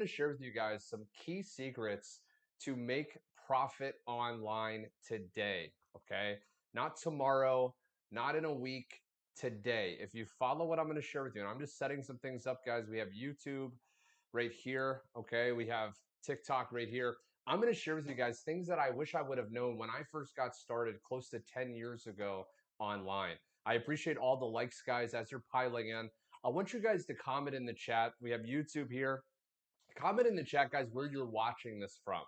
to share with you guys some key secrets to make profit online today. Okay. Not tomorrow, not in a week, today. If you follow what I'm going to share with you, and I'm just setting some things up, guys. We have YouTube right here. Okay. We have TikTok right here. I'm going to share with you guys things that I wish I would have known when I first got started close to 10 years ago online. I appreciate all the likes, guys, as you're piling in. I want you guys to comment in the chat. We have YouTube here. Comment in the chat, guys, where you're watching this from.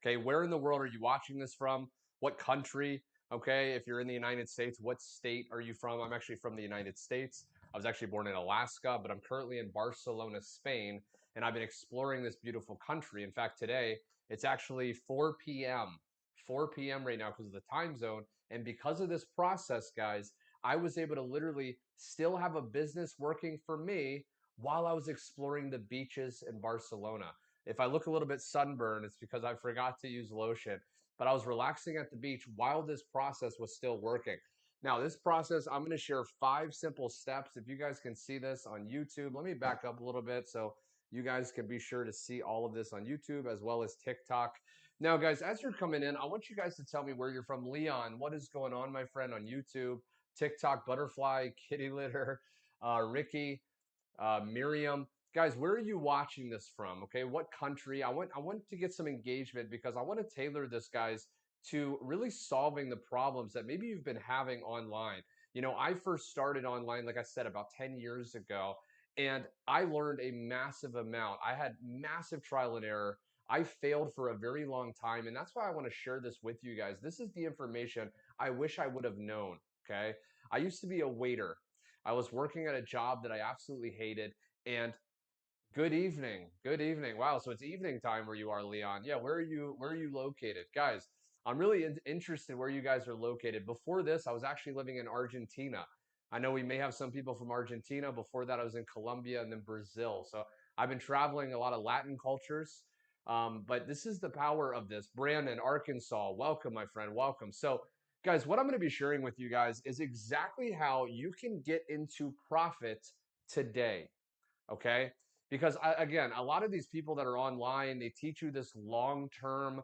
Okay, where in the world are you watching this from? What country? Okay, if you're in the United States, what state are you from? I'm actually from the United States. I was actually born in Alaska, but I'm currently in Barcelona, Spain, and I've been exploring this beautiful country. In fact, today it's actually 4 p.m. 4 p.m. right now because of the time zone. And because of this process, guys, I was able to literally still have a business working for me while I was exploring the beaches in Barcelona. If I look a little bit sunburned, it's because I forgot to use lotion, but I was relaxing at the beach while this process was still working. Now, this process, I'm going to share 5 simple steps. If you guys can see this on YouTube, let me back up a little bit so you guys can be sure to see all of this on YouTube as well as TikTok. Now, guys, as you're coming in, I want you guys to tell me where you're from. Leon, what is going on, my friend, on YouTube, TikTok, Butterfly, Kitty Litter, Ricky, Miriam, guys, where are you watching this from? Okay, what country? I want to get some engagement because I want to tailor this, guys, to really solving the problems that maybe you've been having online. You know, I first started online, like I said, about 10 years ago, and I learned a massive amount. I had massive trial and error. I failed for a very long time, and that's why I want to share this with you guys. This is the information I wish I would have known. Okay, I used to be a waiter. I was working at a job that I absolutely hated. And good evening. Good evening. Wow. So it's evening time where you are, Leon. Yeah. Where are you? Where are you located? Guys, I'm really interested where you guys are located. Before this, I was actually living in Argentina. I know we may have some people from Argentina. Before that, I was in Colombia and then Brazil. So I've been traveling a lot of Latin cultures. But this is the power of this. Brandon, Arkansas. Welcome, my friend. Welcome. So guys, what I'm going to be sharing with you guys is exactly how you can get into profit today. Okay. Because again, a lot of these people that are online, they teach you this long term,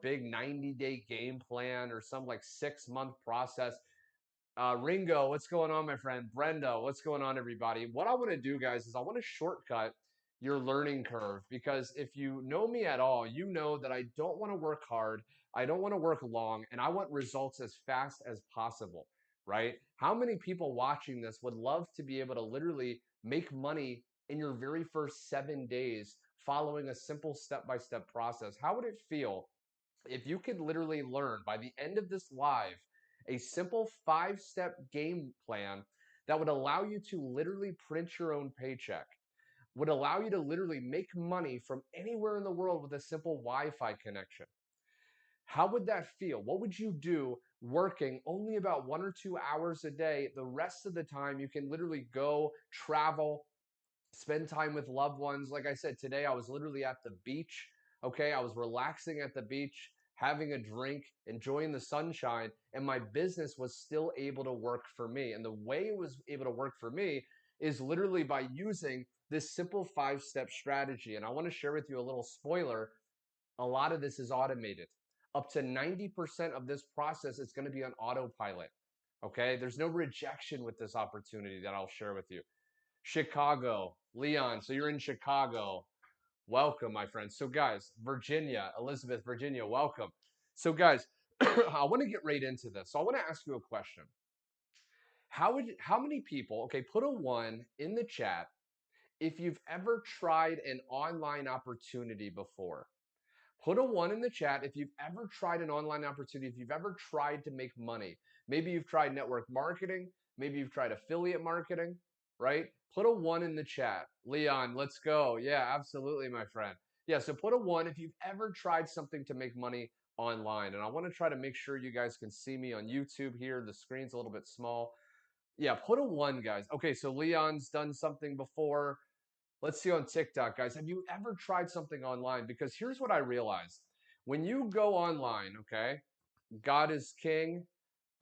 big 90-day game plan or some like 6 month process. Ringo, what's going on, my friend? Brenda, what's going on, everybody? What I want to do, guys, is I want to shortcut your learning curve because if you know me at all, you know that I don't want to work hard. I don't want to work long, and I want results as fast as possible, right? How many people watching this would love to be able to literally make money in your very first 7 days following a simple step-by-step process? How would it feel if you could literally learn by the end of this live a simple 5-step game plan that would allow you to literally print your own paycheck, would allow you to literally make money from anywhere in the world with a simple Wi-Fi connection? How would that feel? What would you do working only about 1 or 2 hours a day? The rest of the time, you can literally go travel, spend time with loved ones. Like I said, today I was literally at the beach. Okay. I was relaxing at the beach, having a drink, enjoying the sunshine, and my business was still able to work for me. And the way it was able to work for me is literally by using this simple 5-step strategy. And I want to share with you a little spoiler. A lot of this is automated. Up to 90% of this process is going to be on autopilot. Okay. There's no rejection with this opportunity that I'll share with you. Chicago, Leon. So you're in Chicago. Welcome, my friends. So, guys, Virginia, Elizabeth, Virginia, welcome. So, guys, I want to get right into this. So, I want to ask you a question. How many people, okay, put a 1 in the chat if you've ever tried an online opportunity before. Put a 1 in the chat if you've ever tried an online opportunity, if you've ever tried to make money. Maybe you've tried network marketing. Maybe you've tried affiliate marketing, right? Put a 1 in the chat. Leon, let's go. Yeah, absolutely, my friend. Yeah, so put a 1 if you've ever tried something to make money online. And I want to try to make sure you guys can see me on YouTube here. The screen's a little bit small. Yeah, put a 1, guys. Okay, so Leon's done something before. Let's see on TikTok, guys. Have you ever tried something online? Because here's what I realized. When you go online, okay, God is king.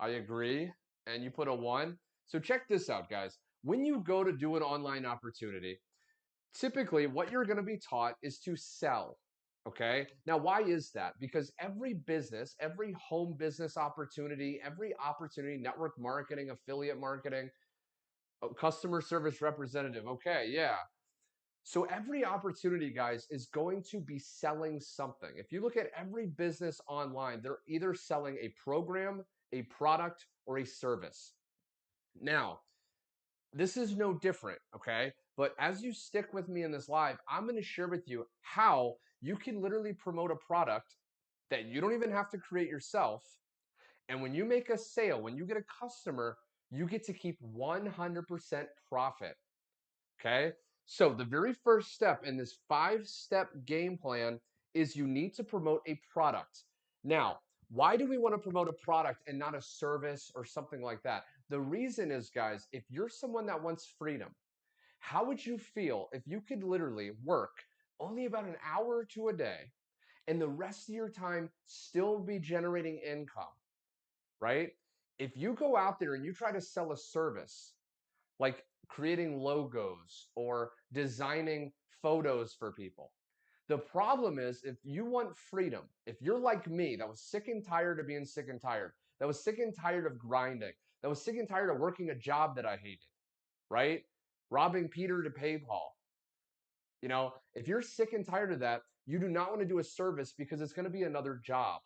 I agree. And you put a 1. So check this out, guys. When you go to do an online opportunity, typically what you're going to be taught is to sell. Okay. Now, why is that? Because every business, every home business opportunity, every opportunity, network marketing, affiliate marketing, customer service representative. Okay. Yeah. So every opportunity, guys, is going to be selling something. If you look at every business online, they're either selling a program, a product, or a service. Now, this is no different, okay? But as you stick with me in this live, I'm going to share with you how you can literally promote a product that you don't even have to create yourself. And when you make a sale, when you get a customer, you get to keep 100% profit, okay? So the very first step in this 5-step game plan is you need to promote a product. Now, why do we want to promote a product and not a service or something like that? The reason is, guys, if you're someone that wants freedom, how would you feel if you could literally work only about an hour or two a day and the rest of your time still be generating income, right? If you go out there and you try to sell a service, like creating logos or designing photos for people. The problem is, if you want freedom, if you're like me, that was sick and tired of being sick and tired, that was sick and tired of grinding, that was sick and tired of working a job that I hated, right? Robbing Peter to pay Paul. If you're sick and tired of that, you do not want to do a service because it's going to be another job.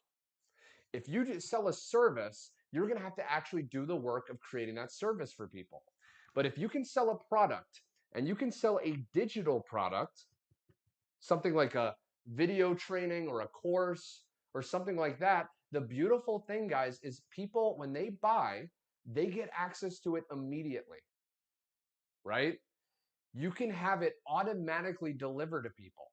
If you just sell a service, you're going to have to actually do the work of creating that service for people. But if you can sell a product and you can sell a digital product, something like a video training or a course or something like that, the beautiful thing, guys, is people, when they buy, they get access to it immediately, right? You can have it automatically delivered to people.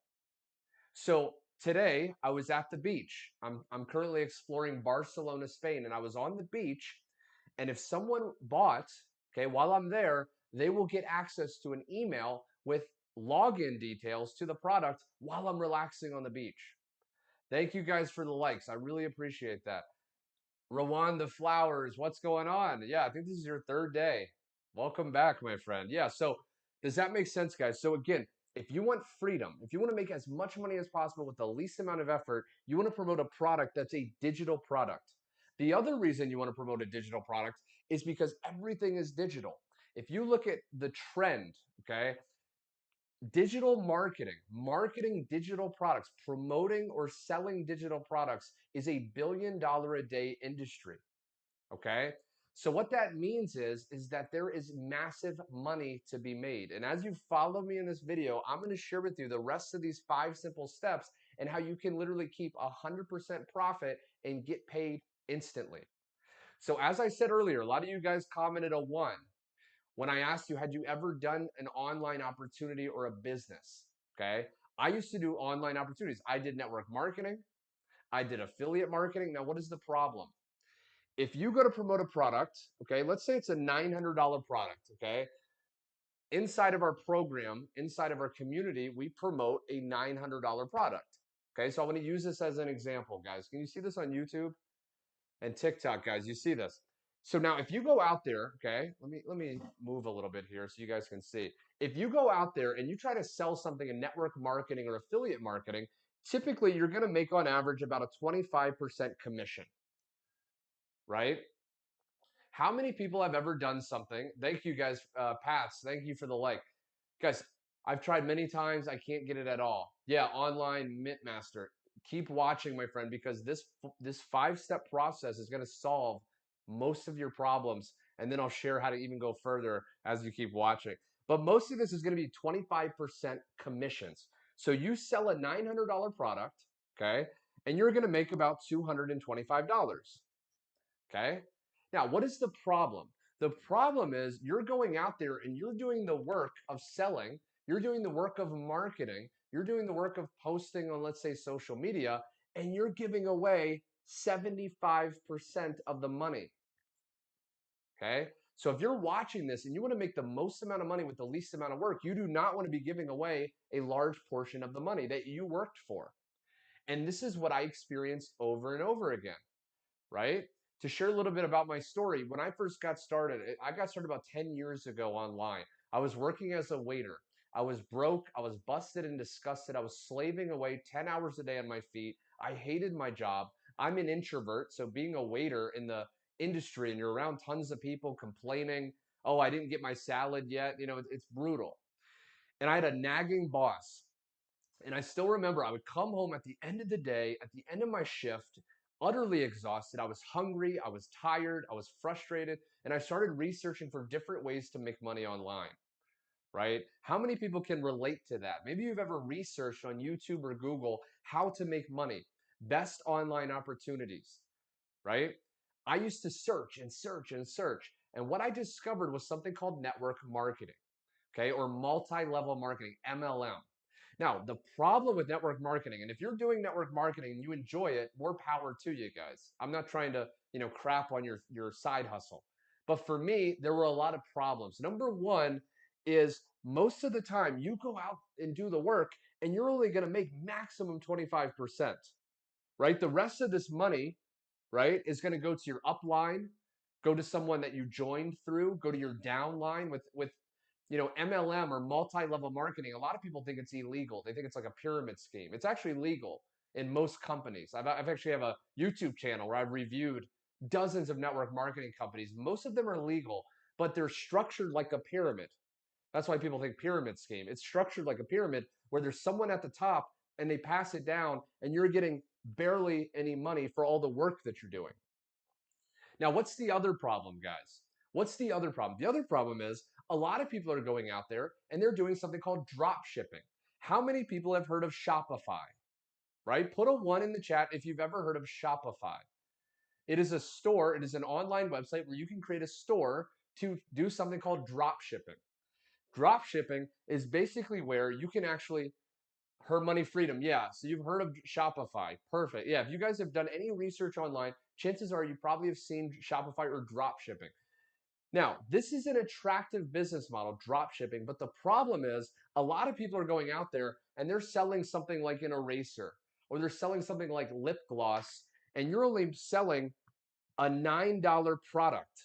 So today I was at the beach. I'm currently exploring Barcelona, Spain, and I was on the beach. And if someone bought, okay, while I'm there, they will get access to an email with login details to the product while I'm relaxing on the beach. Thank you guys for the likes. I really appreciate that. Rowan the Flowers, what's going on? Yeah, I think this is your third day. Welcome back, my friend. Yeah, so does that make sense, guys? So again, if you want freedom, if you want to make as much money as possible with the least amount of effort, you want to promote a product that's a digital product. The other reason you want to promote a digital product is because everything is digital. If you look at the trend, okay, digital marketing digital products, promoting or selling digital products is a $1 billion a day industry. Okay. So what that means is that there is massive money to be made. And as you follow me in this video, I'm going to share with you the rest of these 5 simple steps and how you can literally keep 100% profit and get paid instantly. So as I said earlier, a lot of you guys commented a 1 when I asked you, had you ever done an online opportunity or a business? Okay. I used to do online opportunities. I did network marketing. I did affiliate marketing. Now, what is the problem? If you go to promote a product, okay, let's say it's a $900 product, okay? Inside of our program, inside of our community, we promote a $900 product. Okay, so I want to use this as an example, guys. Can you see this on YouTube and TikTok, guys? You see this. So now if you go out there, okay, let me move a little bit here so you guys can see. If you go out there and you try to sell something in network marketing or affiliate marketing, typically you're going to make on average about a 25% commission, right? How many people have ever done something? Thank you guys, Pats. Thank you for the like. Guys, I've tried many times. I can't get it at all. Yeah, online Mint Master. Keep watching, my friend, because this 5-step process is going to solve most of your problems. And then I'll share how to even go further as you keep watching. But most of this is going to be 25% commissions. So you sell a $900 product, okay, and you're going to make about $225. Okay. Now, what is the problem? The problem is you're going out there and you're doing the work of selling, you're doing the work of marketing, you're doing the work of posting on, let's say, social media, and you're giving away 75% of the money. Okay. So if you're watching this and you want to make the most amount of money with the least amount of work, you do not want to be giving away a large portion of the money that you worked for. And this is what I experienced over and over again, right? To share a little bit about my story, when I first got started, I got started about 10 years ago online. I was working as a waiter. I was broke. I was busted and disgusted. I was slaving away 10 hours a day on my feet. I hated my job. I'm an introvert. So being a waiter in the industry and you're around tons of people complaining, oh, I didn't get my salad yet. You know, it's brutal. And I had a nagging boss. And I still remember I would come home at the end of the day, at the end of my shift, utterly exhausted. I was hungry. I was tired. I was frustrated. And I started researching for different ways to make money online, right? How many people can relate to that? Maybe you've ever researched on YouTube or Google how to make money, best online opportunities, right? I used to search and search and search. And what I discovered was something called network marketing, okay, or multi-level marketing, MLM. Now, the problem with network marketing, and if you're doing network marketing and you enjoy it, more power to you guys. I'm not trying to, crap on your side hustle. But for me, there were a lot of problems. Number one is most of the time you go out and do the work and you're only going to make maximum 25%, right? The rest of this money, right, is going to go to your upline, go to someone that you joined through, go to your downline with MLM or multi-level marketing. A lot of people think it's illegal. They think it's like a pyramid scheme. It's actually legal in most companies. I've actually have a YouTube channel where I've reviewed dozens of network marketing companies. Most of them are legal, but they're structured like a pyramid. That's why people think pyramid scheme. It's structured like a pyramid where there's someone at the top and they pass it down and you're getting barely any money for all the work that you're doing. Now, what's the other problem, guys? What's the other problem? The other problem is a lot of people are going out there and they're doing something called drop shipping. How many people have heard of Shopify, right? Put a 1 in the chat if you've ever heard of Shopify. It is a store, it is an online website where you can create a store to do something called drop shipping. Drop shipping is basically where you can actually her money freedom. Yeah. So you've heard of Shopify. Perfect. Yeah. If you guys have done any research online, chances are you probably have seen Shopify or drop shipping. Now, this is an attractive business model, drop shipping, but the problem is a lot of people are going out there and they're selling something like an eraser or they're selling something like lip gloss and you're only selling a $9 product.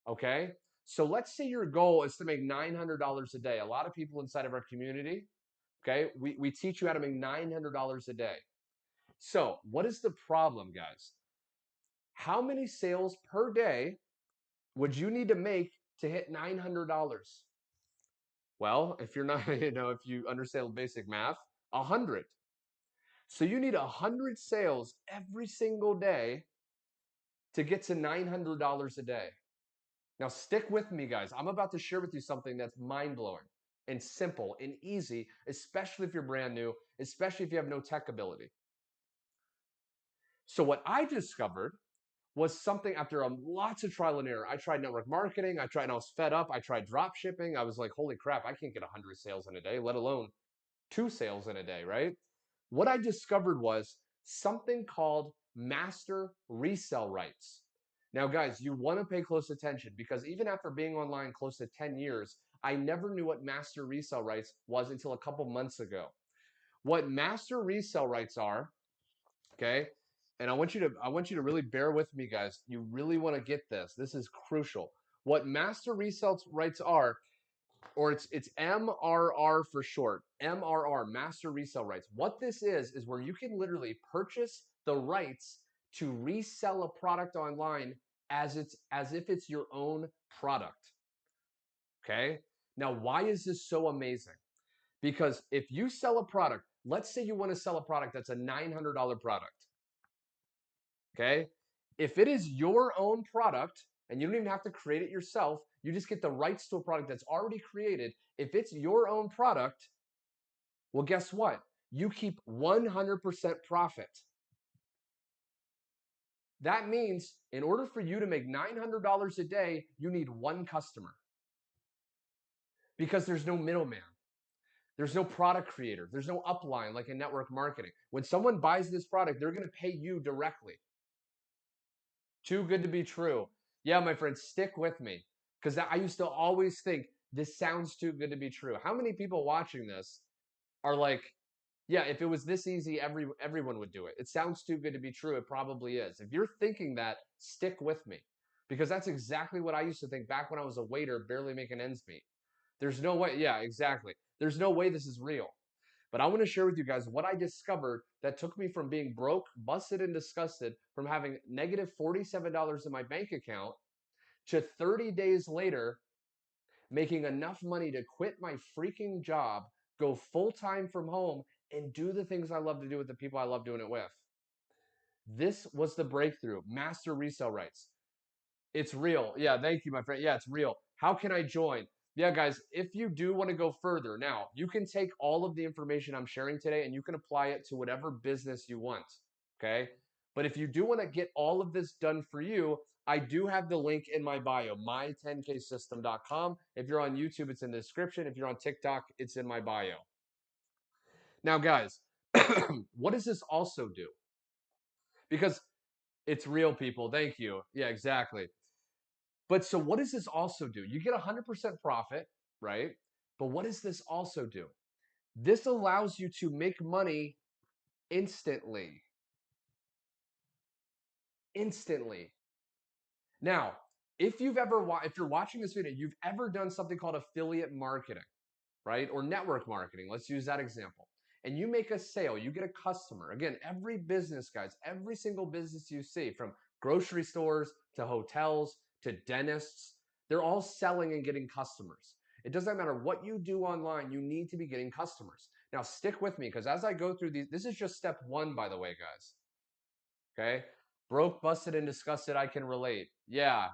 Okay? So let's say your goal is to make $900 a day. A lot of people inside of our community, okay, we teach you how to make $900 a day. So what is the problem, guys? How many sales per day would you need to make to hit $900? Well, if you're not, if you understand basic math, 100. So you need 100 sales every single day to get to $900 a day. Now stick with me, guys. I'm about to share with you something that's mind-blowing and simple and easy, especially if you're brand new, especially if you have no tech ability. So what I discovered was something after lots of trial and error. I tried network marketing. I was fed up. I tried drop shipping. I was like, holy crap, I can't get 100 sales in a day, let alone 2 sales in a day, right? What I discovered was something called master resell rights. Now, guys, you want to pay close attention because even after being online close to 10 years, I never knew what master resell rights was until a couple months ago. What master resell rights are, okay? And I want you to really bear with me, guys. You really want to get this. This is crucial. What master resell rights are, or it's MRR for short. MRR, master resell rights. What this is where you can literally purchase the rights to resell a product online as if it's your own product. Okay? Now, why is this so amazing? Because if you sell a product, let's say you want to sell a product that's a $900 product. Okay? If it is your own product and you don't even have to create it yourself, you just get the rights to a product that's already created. If it's your own product, well, guess what? You keep 100% profit. That means in order for you to make $900 a day, you need one customer because there's no middleman. There's no product creator. There's no upline like in network marketing. When someone buys this product, they're going to pay you directly. Too good to be true. Yeah, my friends, stick with me because I used to always think this sounds too good to be true. How many people watching this are like, yeah, if it was this easy, everyone would do it. It sounds too good to be true. It probably is. If you're thinking that, stick with me because that's exactly what I used to think back when I was a waiter, barely making ends meet. There's no way. Yeah, exactly. There's no way this is real. But I want to share with you guys what I discovered that took me from being broke, busted, and disgusted, from having negative $47 in my bank account to 30 days later making enough money to quit my freaking job, go full time from home, and do the things I love to do with the people I love doing it with. This was the breakthrough. Master resale rights. It's real. Yeah, thank you, my friend. Yeah, it's real. How can I join? Yeah, guys, if you do want to go further, now you can take all of the information I'm sharing today and you can apply it to whatever business you want. Okay. But if you do want to get all of this done for you, I do have the link in my bio, my10ksystem.com. If you're on YouTube, it's in the description. If you're on TikTok, it's in my bio. Now, guys, what does this also do? Because it's real, people. Thank you. Yeah, exactly. But so what does this also do? You get 100% profit, right? But what does this also do? This allows you to make money instantly. Instantly. Now, if you're watching this video, you've ever done something called affiliate marketing, right? Or network marketing. Let's use that example. And you make a sale, you get a customer. Again, every business, guys, every single business you see, from grocery stores to hotels to dentists, they're all selling and getting customers. It doesn't matter what you do online, you need to be getting customers. Now, stick with me because as I go through these, this is just step one, by the way, guys. Okay. Broke, busted, and disgusted, I can relate. Yeah.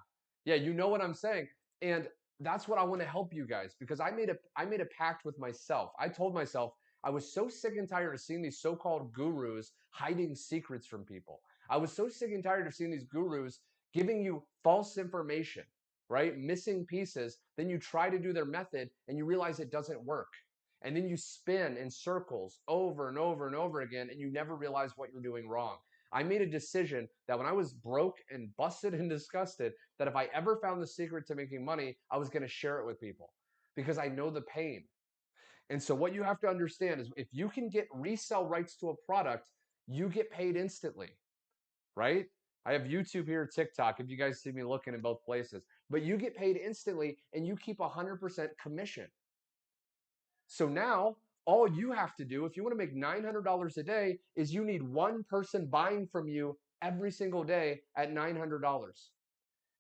Yeah, you know what I'm saying. And that's what I want to help you guys because I made a pact with myself. I told myself I was so sick and tired of seeing these so-called gurus hiding secrets from people. I was so sick and tired of seeing these gurus giving you false information, right? Missing pieces. Then you try to do their method and you realize it doesn't work. And then you spin in circles over and over and over again and you never realize what you're doing wrong. I made a decision that when I was broke and busted and disgusted, that if I ever found the secret to making money, I was going to share it with people because I know the pain. And so what you have to understand is if you can get resale rights to a product, you get paid instantly, right? I have YouTube here, TikTok, if you guys see me looking in both places, but you get paid instantly and you keep 100% commission. So now all you have to do if you want to make $900 a day is you need one person buying from you every single day at $900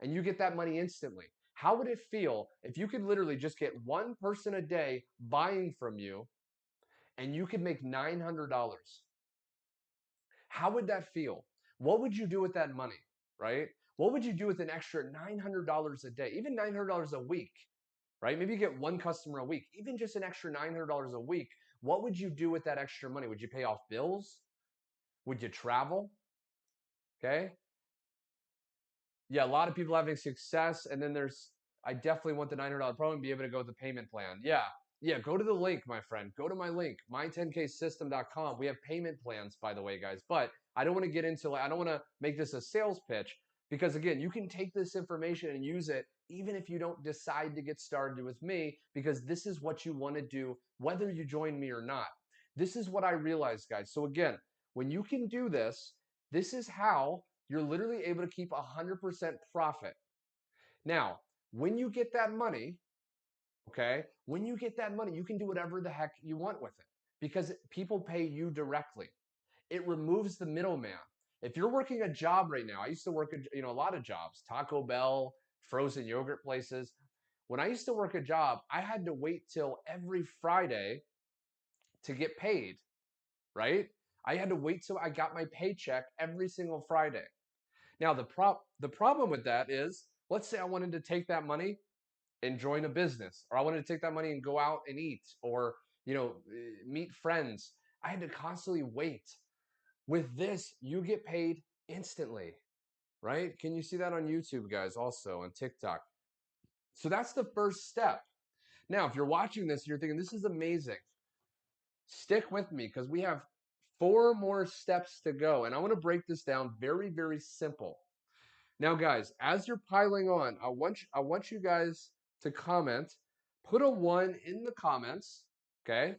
and you get that money instantly. How would it feel if you could literally just get one person a day buying from you and you could make $900? How would that feel? What would you do with that money, right? What would you do with an extra $900 a day, even $900 a week? Right? Maybe you get one customer a week, even just an extra $900 a week. What would you do with that extra money? Would you pay off bills? Would you travel? Okay. Yeah, a lot of people having success. And then I definitely want the $900 program and be able to go with the payment plan. Yeah. Yeah. Go to the link, my friend. Go to my link, my10ksystem.com. We have payment plans, by the way, guys. But I don't want to get into, I don't want to make this a sales pitch because, again, you can take this information and use it even if you don't decide to get started with me, because this is what you want to do, whether you join me or not. This is what I realized, guys. So, again, when you can do this, this is how you're literally able to keep 100% profit. Now, when you get that money, okay, when you get that money, you can do whatever the heck you want with it because people pay you directly. It removes the middleman. If you're working a job right now, I used to work a lot of jobs, Taco Bell, frozen yogurt places. When I used to work a job, I had to wait till every Friday to get paid, right? I had to wait till I got my paycheck every single Friday. Now, the problem with that is, let's say I wanted to take that money and join a business, or I wanted to take that money and go out and eat, or meet friends. I had to constantly wait. With this, you get paid instantly, right? Can you see that on YouTube, guys, also on TikTok? So that's the first step. Now, if you're watching this, you're thinking, this is amazing. Stick with me because we have 4 more steps to go. And I want to break this down very, very simple. Now, guys, as you're piling on, I want you guys to comment. Put a 1 in the comments, okay?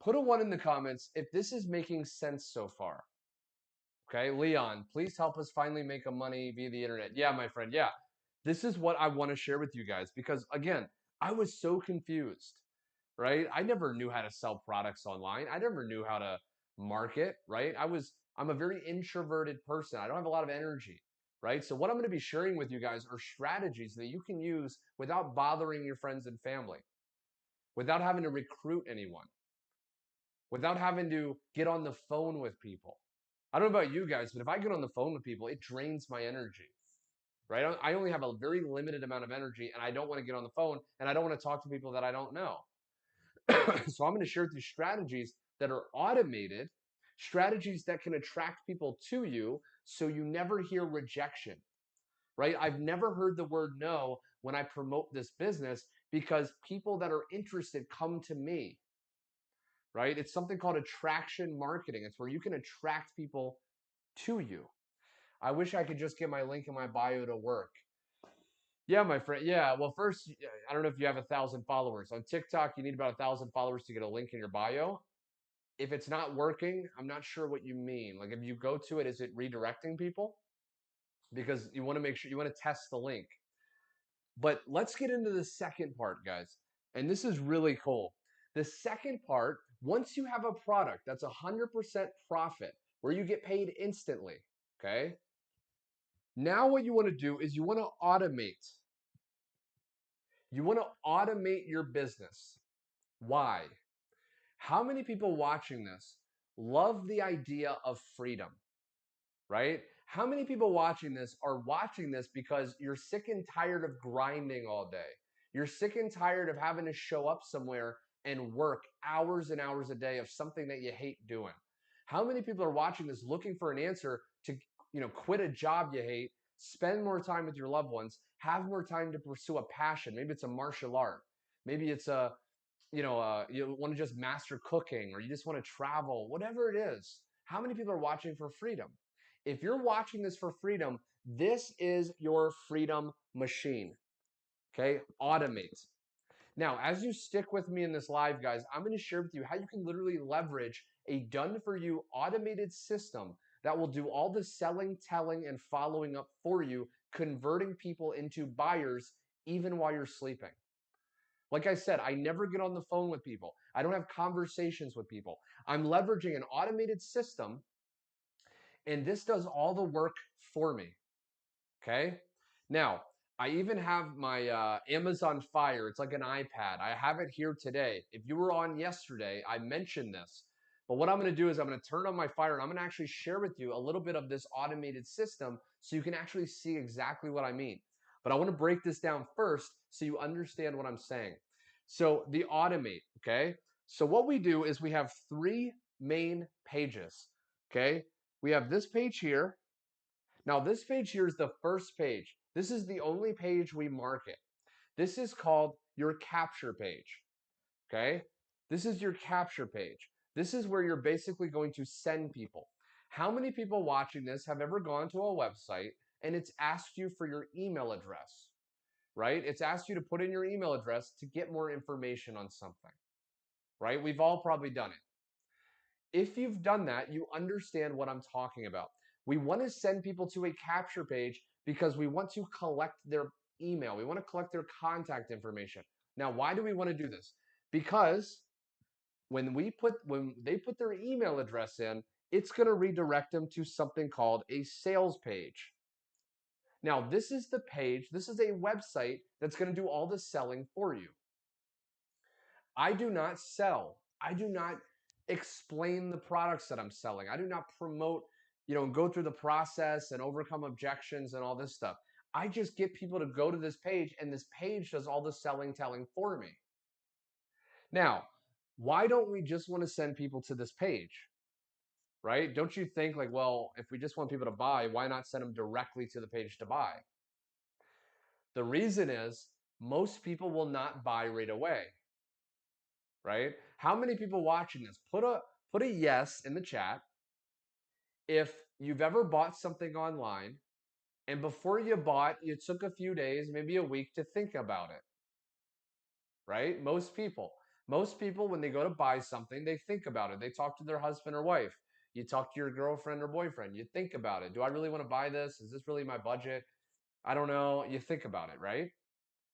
Put a 1 in the comments if this is making sense so far. Okay, Leon, please help us finally make a money via the internet. Yeah, my friend, yeah. This is what I want to share with you guys because, again, I was so confused, right? I never knew how to sell products online. I never knew how to market, right? I'm a very introverted person. I don't have a lot of energy, right? So what I'm going to be sharing with you guys are strategies that you can use without bothering your friends and family, without having to recruit anyone, without having to get on the phone with people. I don't know about you guys, but if I get on the phone with people, it drains my energy, right? I only have a very limited amount of energy and I don't want to get on the phone and I don't want to talk to people that I don't know. So I'm going to share with you strategies that are automated, strategies that can attract people to you so you never hear rejection, right? I've never heard the word no when I promote this business because people that are interested come to me, right? It's something called attraction marketing. It's where you can attract people to you. I wish I could just get my link in my bio to work. Yeah, my friend. Yeah. Well, first, I don't know if you have 1,000 followers on TikTok. You need about 1,000 followers to get a link in your bio. If it's not working, I'm not sure what you mean. Like if you go to it, is it redirecting people? Because you want to make sure you want to test the link. But let's get into the second part, guys. And this is really cool. The second part, once you have a product that's 100% profit, where you get paid instantly, okay? Now what you want to do is you want to automate. You want to automate your business. Why? How many people watching this love the idea of freedom, right? How many people watching this are watching this because you're sick and tired of grinding all day? You're sick and tired of having to show up somewhere and work hours and hours a day of something that you hate doing. How many people are watching this looking for an answer to, quit a job you hate, spend more time with your loved ones, have more time to pursue a passion? Maybe it's a martial art. Maybe it's you want to just master cooking or you just want to travel, whatever it is. How many people are watching for freedom? If you're watching this for freedom, this is your freedom machine. Okay, automate. Now, as you stick with me in this live, guys, I'm going to share with you how you can literally leverage a done for you automated system that will do all the selling, telling, and following up for you, converting people into buyers even while you're sleeping. Like I said, I never get on the phone with people. I don't have conversations with people. I'm leveraging an automated system, and this does all the work for me. Okay. Now, I even have my Amazon Fire. It's like an iPad. I have it here today. If you were on yesterday, I mentioned this. But what I'm going to do is I'm going to turn on my Fire and I'm going to actually share with you a little bit of this automated system so you can actually see exactly what I mean. But I want to break this down first so you understand what I'm saying. So the automate, okay? So what we do is we have three main pages, okay? We have this page here. Now, this page here is the first page. This is the only page we market. This is called your capture page, okay? This is your capture page. This is where you're basically going to send people. How many people watching this have ever gone to a website and it's asked you for your email address, right? It's asked you to put in your email address to get more information on something, right? We've all probably done it. If you've done that, you understand what I'm talking about. We want to send people to a capture page because we want to collect their email. We want to collect their contact information. Now, why do we want to do this? Because when they put their email address in, it's going to redirect them to something called a sales page. Now, this is the page, this is a website that's going to do all the selling for you. I do not sell. I do not explain the products that I'm selling. I do not promote, go through the process and overcome objections and all this stuff. I just get people to go to this page and this page does all the selling, telling for me. Now, why don't we just want to send people to this page? Right? Don't you think like, well, if we just want people to buy, why not send them directly to the page to buy? The reason is most people will not buy right away. Right? How many people watching this? Put a yes in the chat if you've ever bought something online and before you bought, you took a few days, maybe a week to think about it. Right? Most people. Most people, when they go to buy something, they think about it. They talk to their husband or wife. You talk to your girlfriend or boyfriend. You think about it. Do I really want to buy this? Is this really my budget? I don't know. You think about it, right?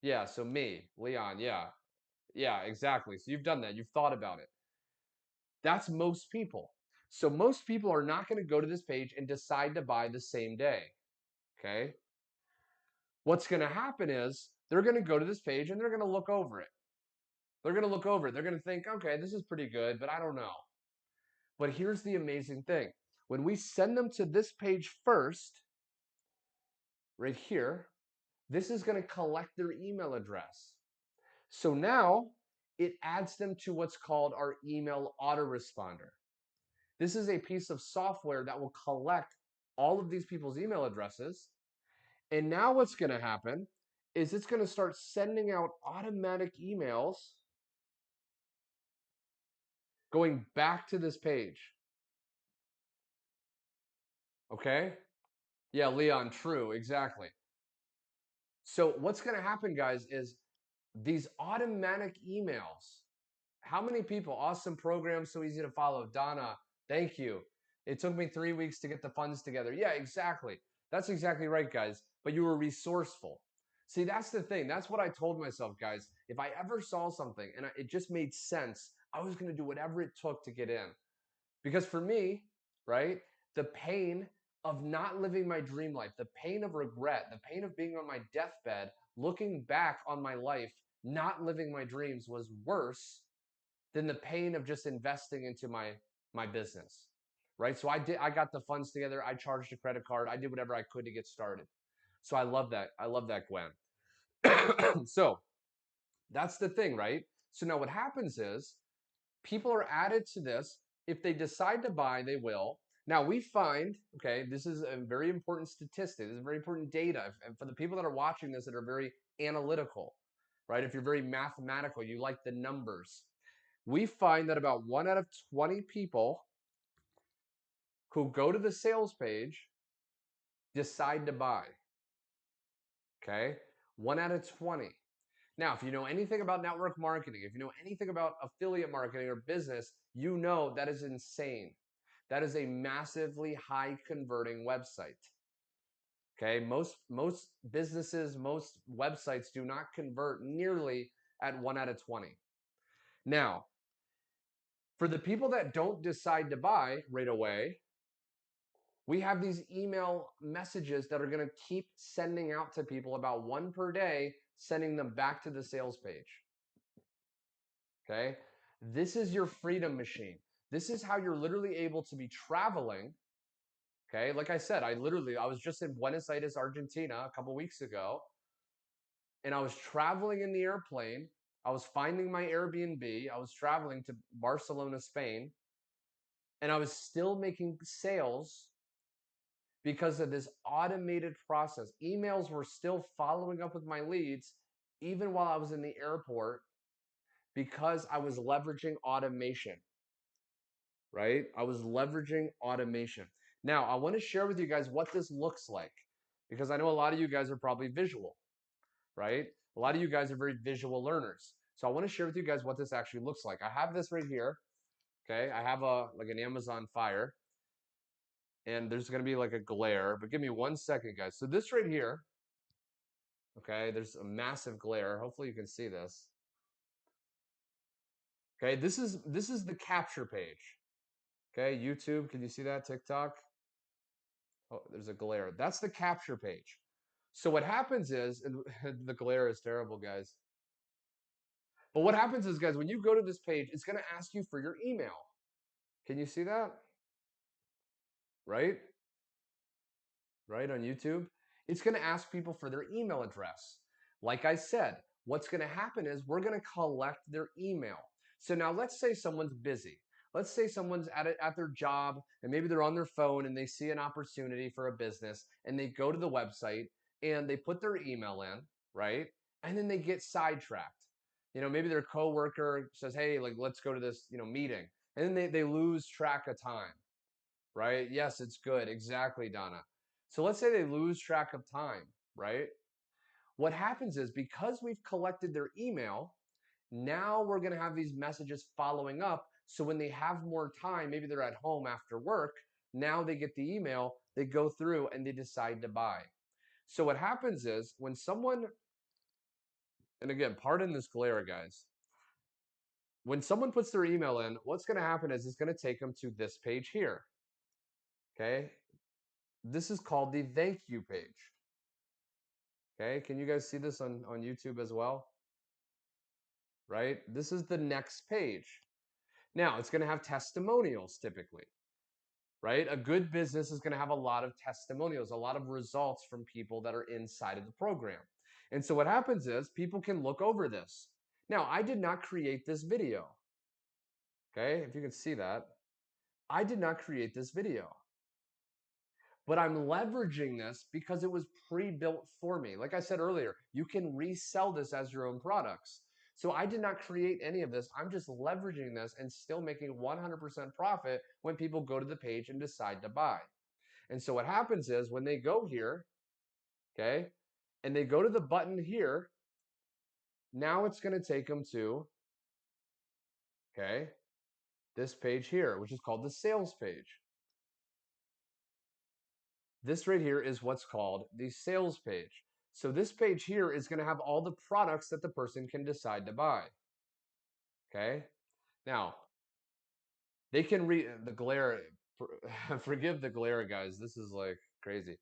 Yeah, so me, Leon, yeah. Yeah, exactly. So you've done that. You've thought about it. That's most people. So most people are not going to go to this page and decide to buy the same day. Okay? What's going to happen is they're going to go to this page and they're going to look over it. They're going to look over it. They're going to think, okay, this is pretty good, but I don't know. But here's the amazing thing. When we send them to this page first, right here, this is going to collect their email address. So now it adds them to what's called our email autoresponder. This is a piece of software that will collect all of these people's email addresses. And now what's going to happen is it's going to start sending out automatic emails going back to this page. Okay? Yeah, Leon, true, exactly. So what's going to happen, guys, is these automatic emails. How many people? Awesome program, so easy to follow. Donna, thank you. It took me 3 weeks to get the funds together. Yeah, exactly. That's exactly right, guys. But you were resourceful. See, that's the thing. That's what I told myself, guys. If I ever saw something and it just made sense, I was going to do whatever it took to get in. Because for me, right, the pain of not living my dream life, the pain of regret, the pain of being on my deathbed, looking back on my life, not living my dreams was worse than the pain of just investing into my business. Right? So I got the funds together, I charged a credit card, I did whatever I could to get started. So I love that. I love that, Gwen. So that's the thing, right? So now what happens is people are added to this. If they decide to buy, they will. Now we find, okay, this is a very important statistic. This is very important data. And for the people that are watching this that are very analytical, right? If you're very mathematical, you like the numbers. We find that about 1 out of 20 people who go to the sales page decide to buy. Okay? 1 out of 20. Now, if you know anything about network marketing, if you know anything about affiliate marketing or business, you know that is insane. That is a massively high converting website. Okay? Most businesses, most websites do not convert nearly at 1 out of 20. Now, for the people that don't decide to buy right away, we have these email messages that are going to keep sending out to people, about 1 per day, sending them back to the sales page. Okay? This is your freedom machine. This is how you're literally able to be traveling. Okay? Like I said, I was just in Buenos Aires, Argentina a couple weeks ago, and I was traveling in the airplane. I was finding my Airbnb. I was traveling to Barcelona, Spain, and I was still making sales because of this automated process. Emails were still following up with my leads even while I was in the airport because I was leveraging automation, right? I was leveraging automation. Now, I want to share with you guys what this looks like because I know a lot of you guys are probably visual, right? A lot of you guys are very visual learners. So I want to share with you guys what this actually looks like. I have this right here, okay? I have like an Amazon Fire, and there's going to be like a glare, but give me 1 second, guys. So this right here, okay, there's a massive glare. Hopefully you can see this. Okay, this is the capture page. Okay, YouTube, can you see that? TikTok? Oh, there's a glare. That's the capture page. So what happens is, and the glare is terrible, guys. But what happens is, guys, when you go to this page, it's going to ask you for your email. Can you see that? Right? Right, on YouTube? It's going to ask people for their email address. Like I said, what's going to happen is we're going to collect their email. So now let's say someone's busy. Let's say someone's at their job and maybe they're on their phone and they see an opportunity for a business and they go to the website and they put their email in, right? And then they get sidetracked. Maybe their coworker says, hey, like, let's go to this, meeting. And then they lose track of time, right? Yes, it's good. Exactly, Donna. So let's say they lose track of time, right? What happens is because we've collected their email, now we're going to have these messages following up. So when they have more time, maybe they're at home after work, now they get the email, they go through and they decide to buy. So what happens is when someone And again, pardon this glare, guys. When someone puts their email in, what's going to happen is it's going to take them to this page here. Okay. This is called the thank you page. Okay. Can you guys see this on YouTube as well? Right? This is the next page. Now, it's going to have testimonials typically, right? A good business is going to have a lot of testimonials, a lot of results from people that are inside of the program. And so what happens is people can look over this. Now, I did not create this video. Okay, if you can see that, I did not create this video. But I'm leveraging this because it was pre-built for me. Like I said earlier, you can resell this as your own products. So I did not create any of this. I'm just leveraging this and still making 100% profit when people go to the page and decide to buy. And so what happens is when they go here, okay, and they go to the button here, now it's going to take them to, okay, this page here, which is called the sales page. This right here is what's called the sales page. So this page here is going to have all the products that the person can decide to buy. Okay. Now, they can read the glare. Forgive the glare, guys. This is like crazy.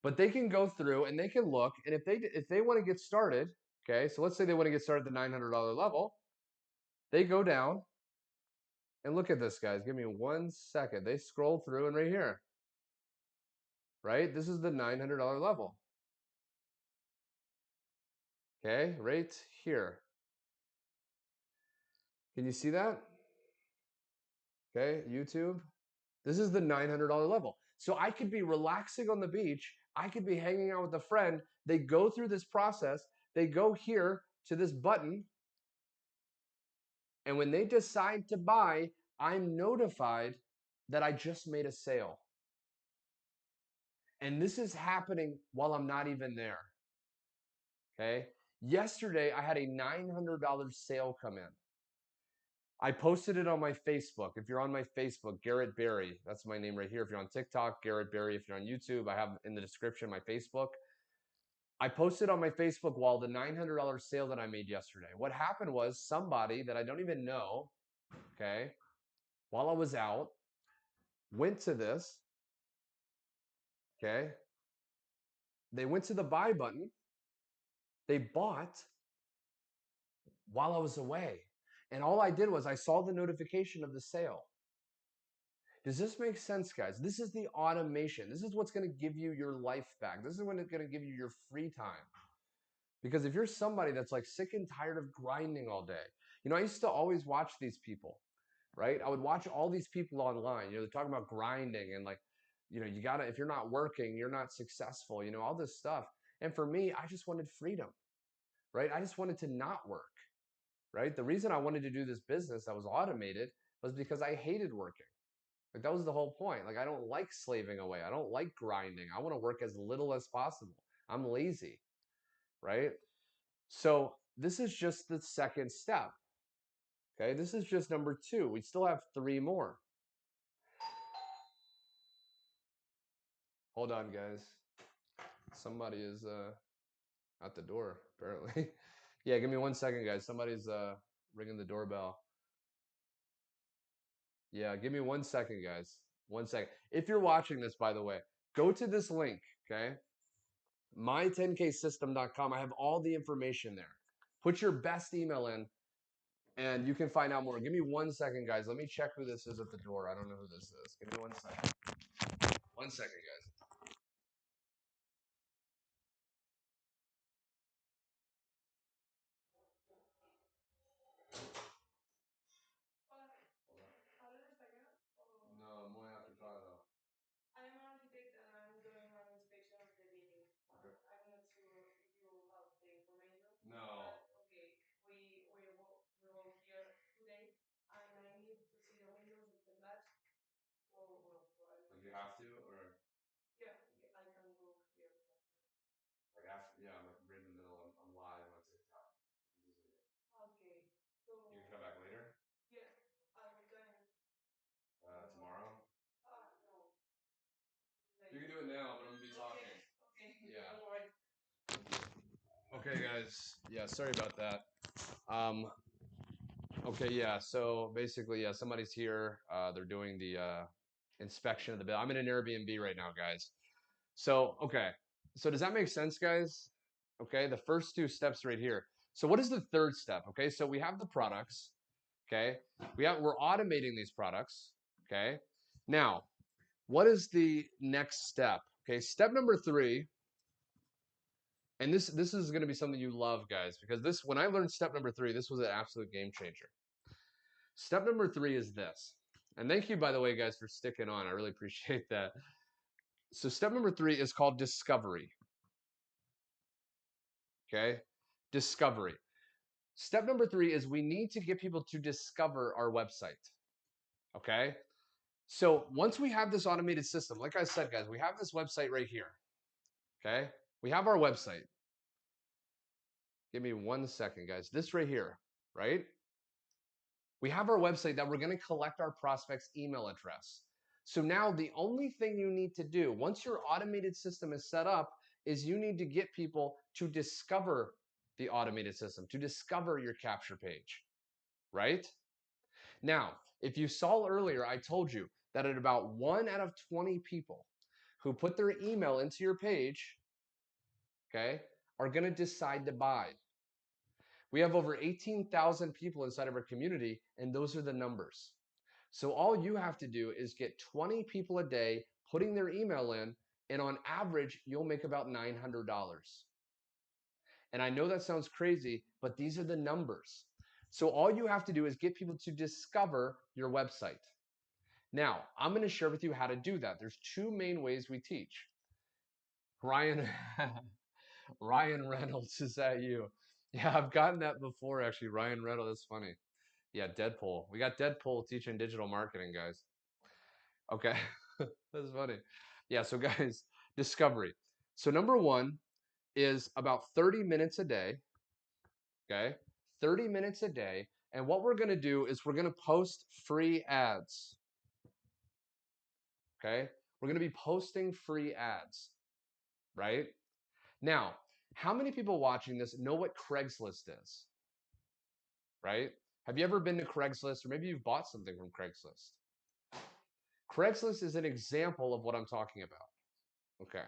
But they can go through and they can look, and if they want to get started, okay. So let's say they want to get started at the $900 level, they go down and look at this, guys. Give me 1 second. They scroll through and right here, right? This is the $900 level. Okay, right here. Can you see that? Okay, YouTube. This is the $900 level. So I could be relaxing on the beach. I could be hanging out with a friend. They go through this process. They go here to this button. And when they decide to buy, I'm notified that I just made a sale. And this is happening while I'm not even there. Okay. Yesterday, I had a $900 sale come in. I posted it on my Facebook. If you're on my Facebook, Garrett Berry, that's my name right here. If you're on TikTok, Garrett Berry. If you're on YouTube, I have in the description my Facebook. I posted on my Facebook wall the $900 sale that I made yesterday. What happened was somebody that I don't even know, okay, while I was out, went to this, okay, they went to the buy button, they bought while I was away. And all I did was I saw the notification of the sale. Does this make sense, guys? This is the automation. This is what's going to give you your life back. This is when it's going to give you your free time. Because if you're somebody that's like sick and tired of grinding all day, I used to always watch these people, right? I would watch all these people online. They're talking about grinding and like, you gotta, if you're not working, you're not successful, all this stuff. And for me, I just wanted freedom, right? I just wanted to not work, right? The reason I wanted to do this business that was automated was because I hated working. Like that was the whole point. Like I don't like slaving away. I don't like grinding. I want to work as little as possible. I'm lazy, right? So this is just the second step. Okay, this is just number 2. We still have 3 more. Hold on, guys. Somebody is at the door, apparently. Yeah, give me 1 second, guys. Somebody's ringing the doorbell. Yeah, give me 1 second, guys. 1 second. If you're watching this, by the way, go to this link, okay? my10ksystem.com. I have all the information there. Put your best email in and you can find out more. Give me 1 second, guys. Let me check who this is at the door. I don't know who this is. Give me 1 second. 1 second, guys. No, muy afectado. No. Like you have to, or like after? Yeah, I'm like right in the middle. I'm live on TikTok. You can come back later. Tomorrow. You can do it now, but I'm gonna be talking. Yeah. Okay, Okay, guys. Yeah, sorry about that. Okay, yeah. So basically, yeah, somebody's here. They're doing the inspection of the bill. I'm in an Airbnb right now, guys. So, okay. So does that make sense, guys? Okay, the first two steps right here. So what is the third step? Okay, so we have the products. Okay, we're automating these products. Okay, now what is the next step? Okay, step number 3, and this is going to be something you love, guys, because this when I learned step number 3, this was an absolute game changer. Step number 3 is this, and thank you, by the way, guys, for sticking on. I really appreciate that. So step number 3 is called discovery. Okay, discovery. Step number 3 is we need to get people to discover our website. Okay, so once we have this automated system, like I said, guys, we have this website right here. Okay, we have our website. Give me 1 second, guys. This right here, right? We have our website that we're going to collect our prospect's email address. So now the only thing you need to do once your automated system is set up is you need to get people to discover the automated system, to discover your capture page, right? Now, if you saw earlier, I told you that at about 1 out of 20 people who put their email into your page, okay, are going to decide to buy. We have over 18,000 people inside of our community, and those are the numbers. So all you have to do is get 20 people a day putting their email in, and on average, you'll make about $900. And I know that sounds crazy, but these are the numbers. So all you have to do is get people to discover your website. Now, I'm going to share with you how to do that. There's 2 main ways we teach. Ryan, Ryan Reynolds, is that you? Yeah, I've gotten that before, actually. Ryan Reynolds, that's funny. Yeah, Deadpool. We got Deadpool teaching digital marketing, guys. Okay, that's funny. Yeah, so guys, discovery. So number 1 is about 30 minutes a day, okay? 30 minutes a day. And what we're going to do is we're going to post free ads, okay? We're going to be posting free ads, right? Now, how many people watching this know what Craigslist is, right? Have you ever been to Craigslist, or maybe you've bought something from Craigslist? Craigslist is an example of what I'm talking about. Okay,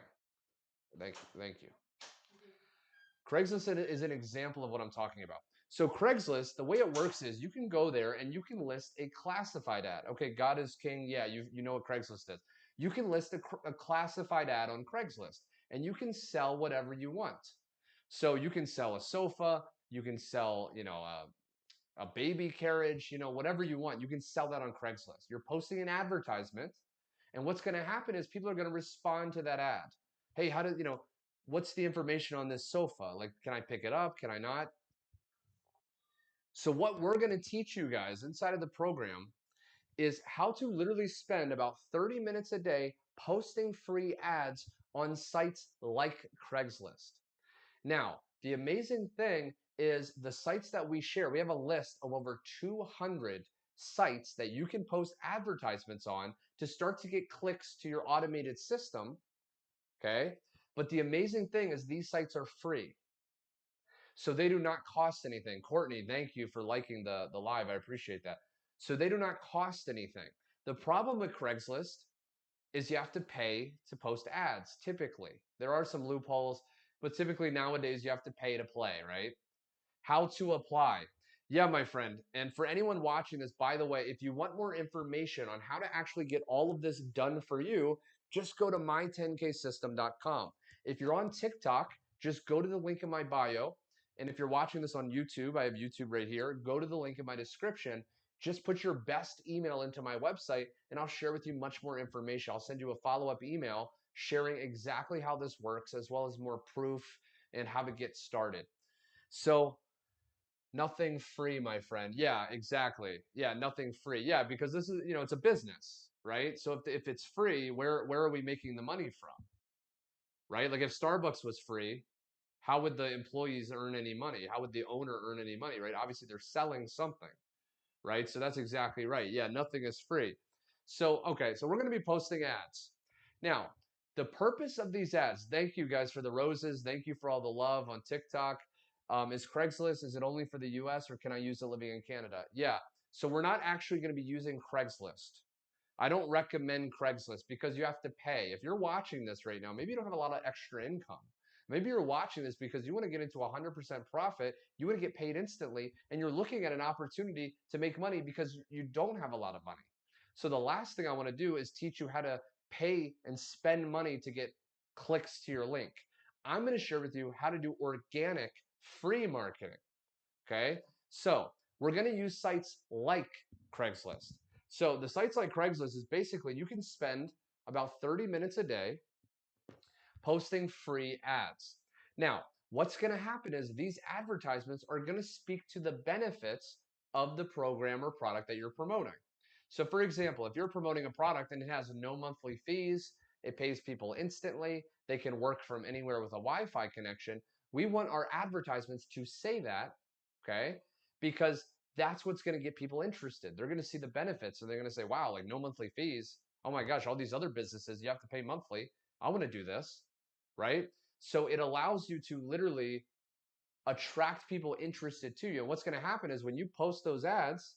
thank you. Craigslist is an example of what I'm talking about. So Craigslist, the way it works is you can go there and you can list a classified ad. Okay, God is king. Yeah, you know what Craigslist is. You can list a classified ad on Craigslist, and you can sell whatever you want. So you can sell a sofa, you can sell, a baby carriage, whatever you want. You can sell that on Craigslist. You're posting an advertisement, and what's going to happen is people are going to respond to that ad. Hey, what's the information on this sofa? Like, can I pick it up? Can I not? So what we're going to teach you guys inside of the program is how to literally spend about 30 minutes a day posting free ads on sites like Craigslist. Now, the amazing thing is the sites that we share, we have a list of over 200 sites that you can post advertisements on to start to get clicks to your automated system, okay? But the amazing thing is these sites are free. So they do not cost anything. Courtney, thank you for liking the live. I appreciate that. So they do not cost anything. The problem with Craigslist is you have to pay to post ads, typically. There are some loopholes, but typically nowadays you have to pay to play, right? How to apply. Yeah, my friend. And for anyone watching this, by the way, if you want more information on how to actually get all of this done for you, just go to my10ksystem.com. If you're on TikTok, just go to the link in my bio. And if you're watching this on YouTube, I have YouTube right here. Go to the link in my description. Just put your best email into my website, and I'll share with you much more information. I'll send you a follow-up email sharing exactly how this works, as well as more proof and how to get started. So nothing free, my friend. Yeah, exactly. Yeah, nothing free. Yeah, because this is, it's a business, right? So if it's free, where are we making the money from, right? Like if Starbucks was free, how would the employees earn any money? How would the owner earn any money, right? Obviously, they're selling something, right? So that's exactly right. Yeah, nothing is free. So, okay, so we're going to be posting ads. Now, the purpose of these ads, thank you guys for the roses. Thank you for all the love on TikTok. Is Craigslist, is it only for the US or can I use it living in Canada? Yeah. So we're not actually going to be using Craigslist. I don't recommend Craigslist because you have to pay. If you're watching this right now, maybe you don't have a lot of extra income. Maybe you're watching this because you want to get into 100% profit, you want to get paid instantly, and you're looking at an opportunity to make money because you don't have a lot of money. So the last thing I want to do is teach you how to pay and spend money to get clicks to your link. I'm going to share with you how to do organic free marketing. Okay. So we're going to use sites like Craigslist. So the sites like Craigslist is basically you can spend about 30 minutes a day posting free ads. Now, what's going to happen is these advertisements are going to speak to the benefits of the program or product that you're promoting. So for example, if you're promoting a product and it has no monthly fees, it pays people instantly, they can work from anywhere with a Wi-Fi connection, we want our advertisements to say that, okay? Because that's what's going to get people interested. They're going to see the benefits and they're going to say, wow, like no monthly fees. Oh my gosh, all these other businesses, you have to pay monthly. I want to do this, right? So it allows you to literally attract people interested to you. And what's going to happen is when you post those ads,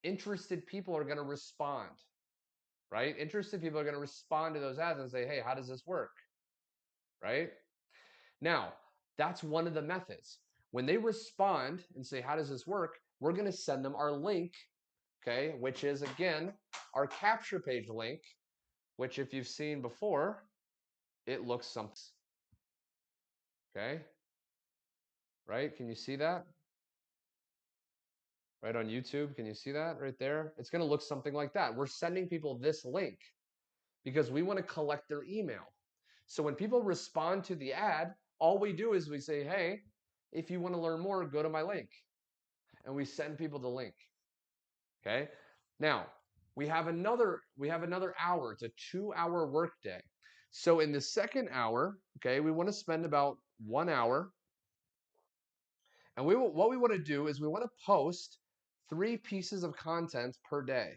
interested people are going to respond, right? Interested people are going to respond to those ads and say, hey, how does this work, right? Now, that's one of the methods. When they respond and say, how does this work? We're going to send them our link, okay, which is, again, our capture page link, which if you've seen before, it looks something, okay? Right? Can you see that? Right on YouTube, can you see that right there? It's going to look something like that. We're sending people this link because we want to collect their email. So when people respond to the ad, all we do is we say, hey, if you want to learn more, go to my link. And we send people the link. Okay? Now, we have another hour. It's a 2-hour workday. So in the second hour, okay, we want to spend about 1 hour. And what we want to do is we want to post 3 pieces of content per day.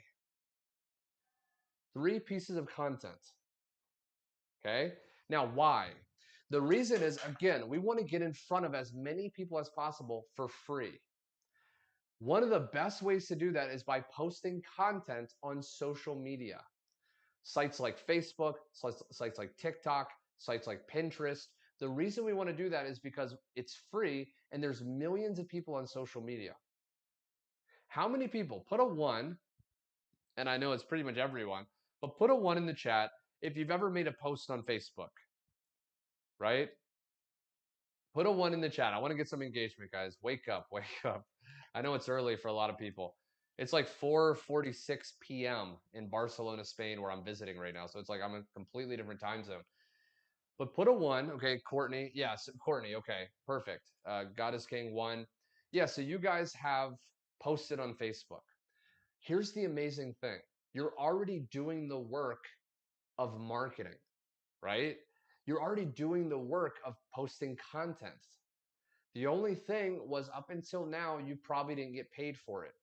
3 pieces of content. Okay? Now, why? The reason is, again, we want to get in front of as many people as possible for free. One of the best ways to do that is by posting content on social media. Sites like Facebook, sites like TikTok, sites like Pinterest. The reason we want to do that is because it's free and there's millions of people on social media. How many people? Put a 1, and I know it's pretty much everyone, but put a 1 in the chat if you've ever made a post on Facebook, right? Put a 1 in the chat. I want to get some engagement, guys. Wake up, wake up. I know it's early for a lot of people. It's like 4:46 p.m. in Barcelona, Spain, where I'm visiting right now. So it's like I'm in a completely different time zone. But put a 1, okay, Courtney. Yes, Courtney, okay, perfect. God is King 1. Yeah, so you guys have posted on Facebook. Here's the amazing thing. You're already doing the work of marketing, right? You're already doing the work of posting content. The only thing was up until now, you probably didn't get paid for it.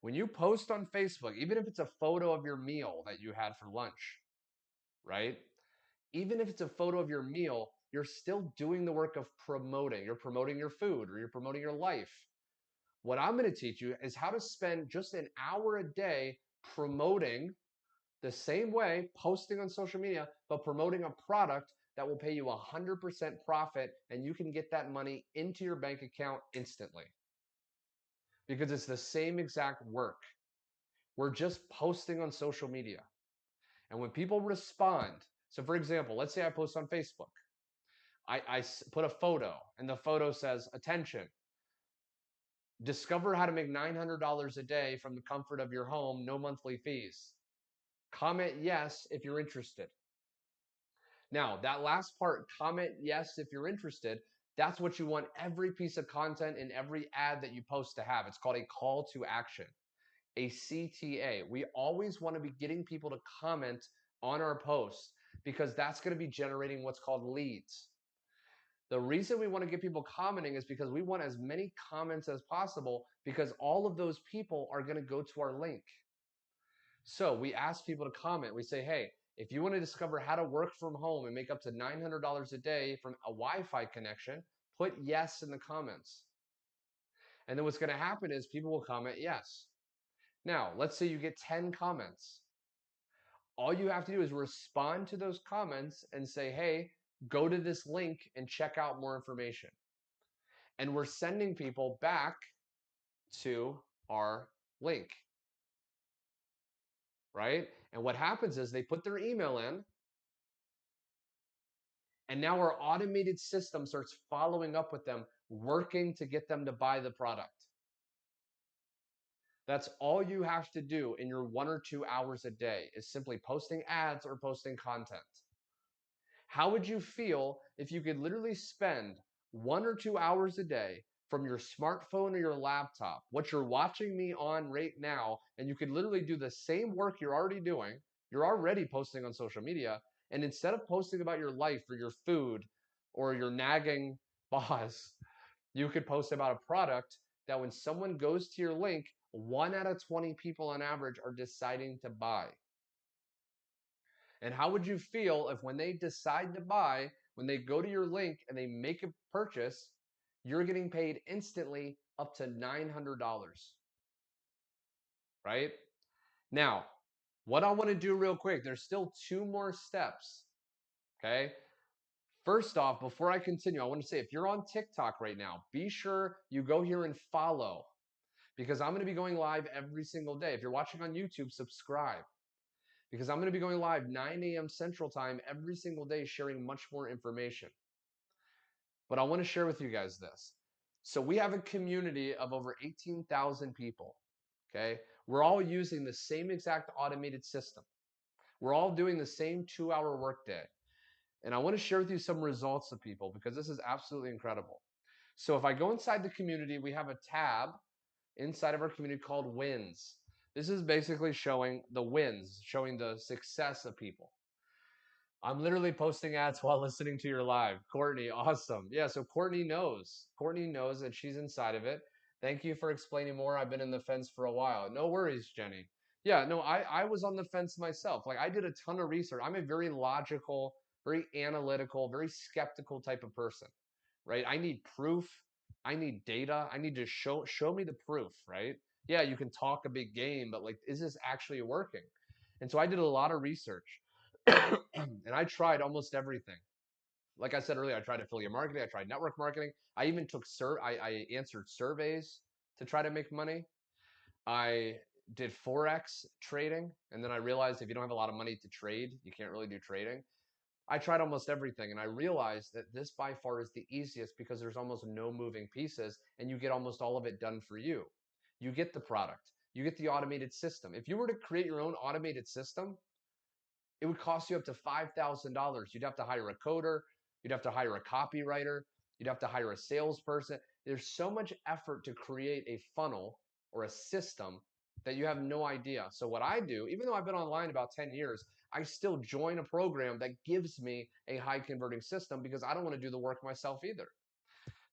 When you post on Facebook, even if it's a photo of your meal that you had for lunch, right? Even if it's a photo of your meal, you're still doing the work of promoting. You're promoting your food or you're promoting your life. What I'm going to teach you is how to spend just an hour a day promoting the same way, posting on social media, but promoting a product that will pay you 100% profit and you can get that money into your bank account instantly. Because it's the same exact work. We're just posting on social media. And when people respond, so for example, let's say I post on Facebook. I put a photo and the photo says, attention, discover how to make $900 a day from the comfort of your home, no monthly fees. Comment yes if you're interested. Now, that last part, comment yes if you're interested, that's what you want every piece of content in every ad that you post to have. It's called a call to action, a CTA. We always want to be getting people to comment on our posts because that's going to be generating what's called leads. The reason we want to get people commenting is because we want as many comments as possible because all of those people are going to go to our link. So we ask people to comment. We say, hey, if you want to discover how to work from home and make up to $900 a day from a Wi-Fi connection, Put yes in the comments. And then what's going to happen is people will comment yes. Now, let's say you get 10 comments. All you have to do is respond to those comments and say, hey, go to this link and check out more information. And we're sending people back to our link, right? And what happens is they put their email in, and now our automated system starts following up with them, working to get them to buy the product. That's all you have to do in your 1 or 2 hours a day is simply posting ads or posting content. How would you feel if you could literally spend 1 or 2 hours a day from your smartphone or your laptop, what you're watching me on right now, and you could literally do the same work you're already doing, you're already posting on social media, and instead of posting about your life or your food or your nagging boss, you could post about a product that when someone goes to your link, 1 out of 20 people on average are deciding to buy. And how would you feel if when they decide to buy, when they go to your link and they make a purchase, you're getting paid instantly up to $900, right? Now, what I want to do real quick, there's still 2 more steps, okay? First off, before I continue, I want to say if you're on TikTok right now, be sure you go here and follow because I'm going to be going live every single day. If you're watching on YouTube, subscribe. Because I'm going to be going live 9 a.m. Central Time every single day sharing much more information. But I want to share with you guys this. So we have a community of over 18,000 people, okay? We're all using the same exact automated system. We're all doing the same 2-hour workday. And I want to share with you some results of people because this is absolutely incredible. So if I go inside the community, we have a tab inside of our community called wins. This is basically showing the wins, showing the success of people. I'm literally posting ads while listening to your live. Courtney, awesome. Yeah, so Courtney knows. Courtney knows that she's inside of it. Thank you for explaining more. I've been in the fence for a while. No worries, Jenny. Yeah, no, I was on the fence myself. Like I did a ton of research. I'm a very logical, very analytical, very skeptical type of person, right? I need proof. I need data. I need to show me the proof, right? Yeah, you can talk a big game, but like, is this actually working? And so I did a lot of research. And I tried almost everything. Like I said earlier, I tried affiliate marketing, I tried network marketing. I even took I answered surveys to try to make money. I did Forex trading, and then I realized if you don't have a lot of money to trade, you can't really do trading. I tried almost everything, and I realized that this by far is the easiest because there's almost no moving pieces, and you get almost all of it done for you. You get the product, you get the automated system. If you were to create your own automated system, it would cost you up to $5,000. You'd have to hire a coder, you'd have to hire a copywriter, you'd have to hire a salesperson. There's so much effort to create a funnel or a system that you have no idea. So what I do, even though I've been online about 10 years, I still join a program that gives me a high converting system because I don't want to do the work myself either.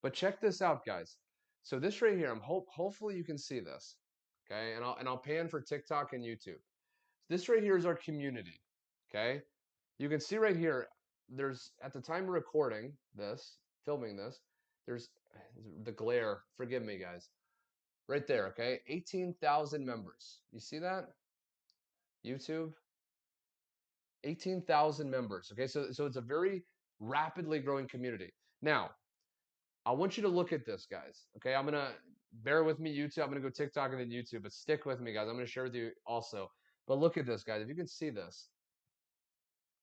But check this out, guys. So this right here, hopefully you can see this. Okay, and I'll pan for TikTok and YouTube. This right here is our community. Okay, you can see right here, there's at the time of recording this, filming this, there's the glare. Forgive me, guys. Right there, okay, 18,000 members. You see that? YouTube, 18,000 members. Okay, so it's a very rapidly growing community. Now, I want you to look at this, guys. Okay, I'm gonna bear with me, YouTube. I'm gonna go TikTok and then YouTube, but stick with me, guys. I'm gonna share with you also. But look at this, guys. If you can see this.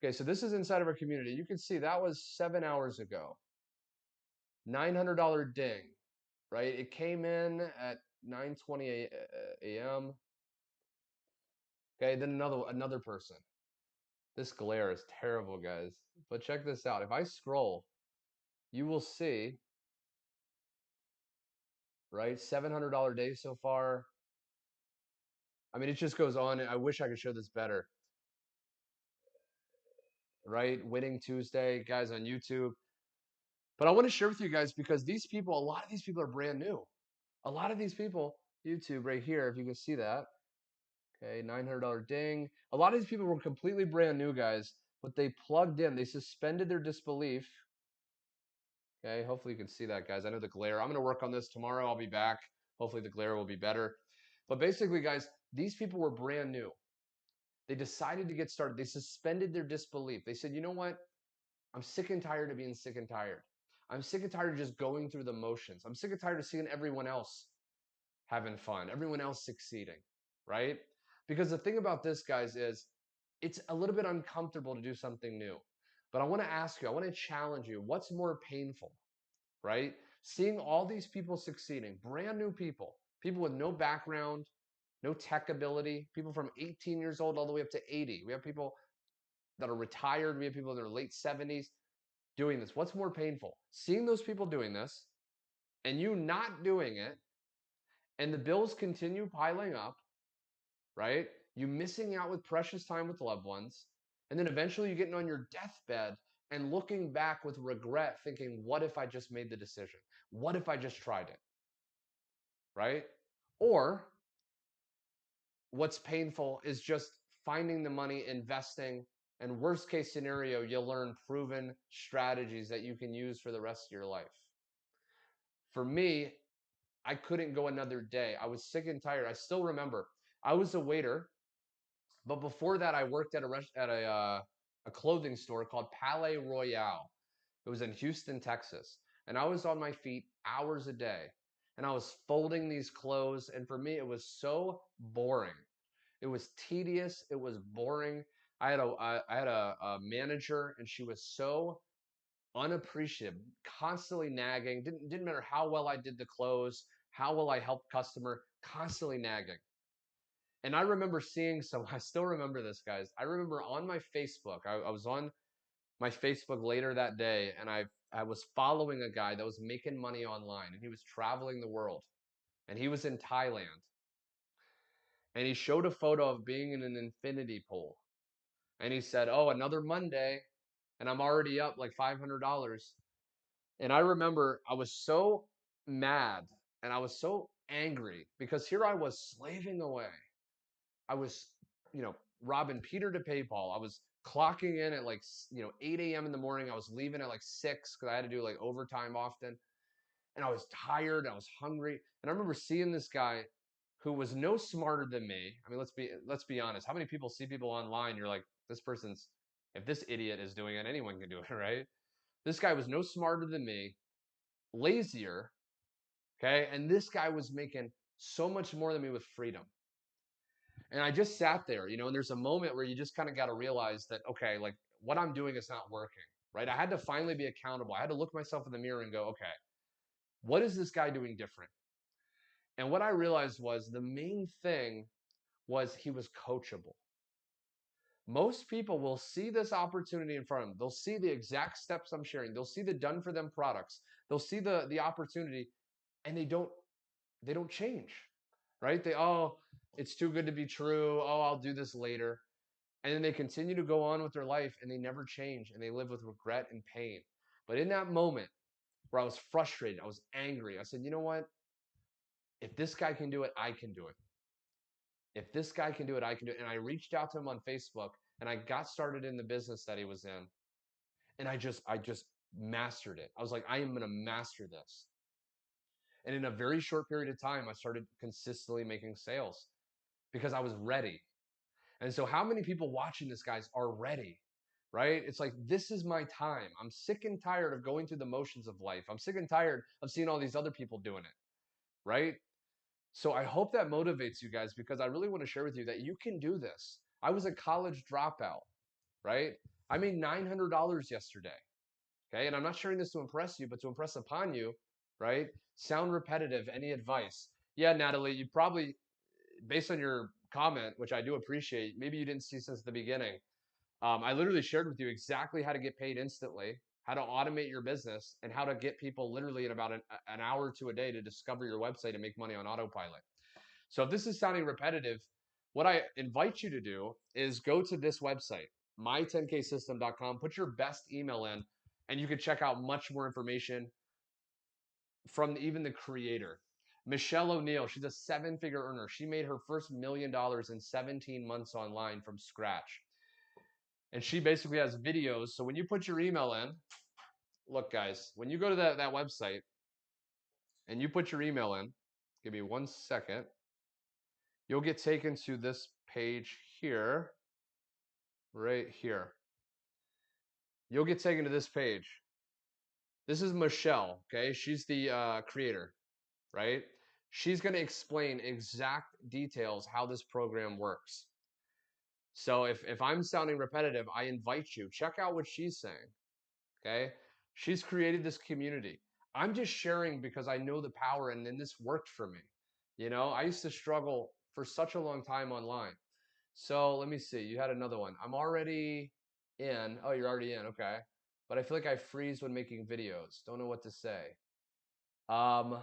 Okay, so this is inside of our community. You can see that was 7 hours ago. $900 ding, right? It came in at 9:20 a.m. Okay, then another person. This glare is terrible, guys. But check this out. If I scroll, you will see, right? $700 day so far. I mean, it just goes on. I wish I could show this better, right? Winning Tuesday, guys on YouTube. But I want to share with you guys because these people, a lot of these people are brand new. A lot of these people, YouTube right here, if you can see that. Okay, $900 ding. A lot of these people were completely brand new, guys, but they plugged in. They suspended their disbelief. Okay, hopefully you can see that, guys. I know the glare. I'm going to work on this tomorrow. I'll be back. Hopefully the glare will be better. But basically, guys, these people were brand new. They decided to get started. They suspended their disbelief. They said, you know what? I'm sick and tired of being sick and tired. I'm sick and tired of just going through the motions. I'm sick and tired of seeing everyone else having fun, everyone else succeeding, right? Because the thing about this, guys, is it's a little bit uncomfortable to do something new. But I want to ask you, I want to challenge you, what's more painful, right? Seeing all these people succeeding, brand new people, people with no background, no tech ability, people from 18 years old all the way up to 80. We have people that are retired. We have people in their late 70s doing this. What's more painful? Seeing those people doing this and you not doing it, and the bills continue piling up, right? You missing out with precious time with loved ones, and then eventually you getting on your deathbed and looking back with regret, thinking, what if I just made the decision? What if I just tried it? Right? Or what's painful is just finding the money, investing, and worst case scenario, you'll learn proven strategies that you can use for the rest of your life. For me, I couldn't go another day. I was sick and tired. I still remember I was a waiter, but before that, I worked at a clothing store called Palais Royale. It was in Houston, Texas, and I was on my feet hours a day, and I was folding these clothes. And for me, it was so boring. It was tedious. It was boring. I had a manager, and she was so unappreciative, constantly nagging. Didn't matter how well I did the clothes, how well I helped customer, constantly nagging. And I remember seeing some, I still remember this, guys. I remember on my Facebook, I was on my Facebook later that day, and I was following a guy that was making money online, and he was traveling the world, and he was in Thailand. And he showed a photo of being in an infinity pool. And he said, oh, another Monday, and I'm already up like $500. And I remember I was so mad and I was so angry because here I was slaving away. I was, robbing Peter to pay Paul. I was clocking in at like, 8 a.m. in the morning. I was leaving at like 6 because I had to do like overtime often. And I was tired. I was hungry. And I remember seeing this guy who was no smarter than me. I mean, let's be honest. How many people see people online? You're like, if this idiot is doing it, anyone can do it, right? This guy was no smarter than me, lazier, okay? And this guy was making so much more than me with freedom. And I just sat there, and there's a moment where you just kind of got to realize that, okay, like what I'm doing is not working, right? I had to finally be accountable. I had to look myself in the mirror and go, okay, what is this guy doing different? And what I realized was the main thing was he was coachable. Most people will see this opportunity in front of them. They'll see the exact steps I'm sharing. They'll see the done for them products. They'll see the opportunity, and they don't change, right? It's too good to be true. Oh, I'll do this later. And then they continue to go on with their life and they never change and they live with regret and pain. But in that moment where I was frustrated, I was angry, I said, you know what? If this guy can do it, I can do it. If this guy can do it, I can do it. And I reached out to him on Facebook and I got started in the business that he was in. And I just mastered it. I was like, I am going to master this. And in a very short period of time, I started consistently making sales because I was ready. And so how many people watching this, guys, are ready, right? It's like, this is my time. I'm sick and tired of going through the motions of life. I'm sick and tired of seeing all these other people doing it, right? So I hope that motivates you guys because I really want to share with you that you can do this. I was a college dropout, right? I made $900 yesterday, okay? And I'm not sharing this to impress you, but to impress upon you, right? Sound repetitive, any advice? Yeah, Natalie, you probably, based on your comment, which I do appreciate, maybe you didn't see since the beginning. I literally shared with you exactly how to get paid instantly, how to automate your business, and how to get people literally in about an hour to a day to discover your website and make money on autopilot. So if this is sounding repetitive, what I invite you to do is go to this website, my10ksystem.com, put your best email in, and you can check out much more information from even the creator. Michelle O'Neill, she's a seven-figure earner. She made her first $1 million in 17 months online from scratch. And she basically has videos. So when you put your email in, look, guys, when you go to that website and you put your email in, give me 1 second, you'll get taken to this page here, right here. You'll get taken to this page. This is Michelle, okay? She's the creator, right? She's going to explain exact details how this program works. So if I'm sounding repetitive, I invite you, check out what she's saying, okay? She's created this community. I'm just sharing because I know the power and then this worked for me. You know, I used to struggle for such a long time online. So let me see. You had another one. I'm already in. Oh, you're already in. Okay. But I feel like I freeze when making videos. Don't know what to say. Um,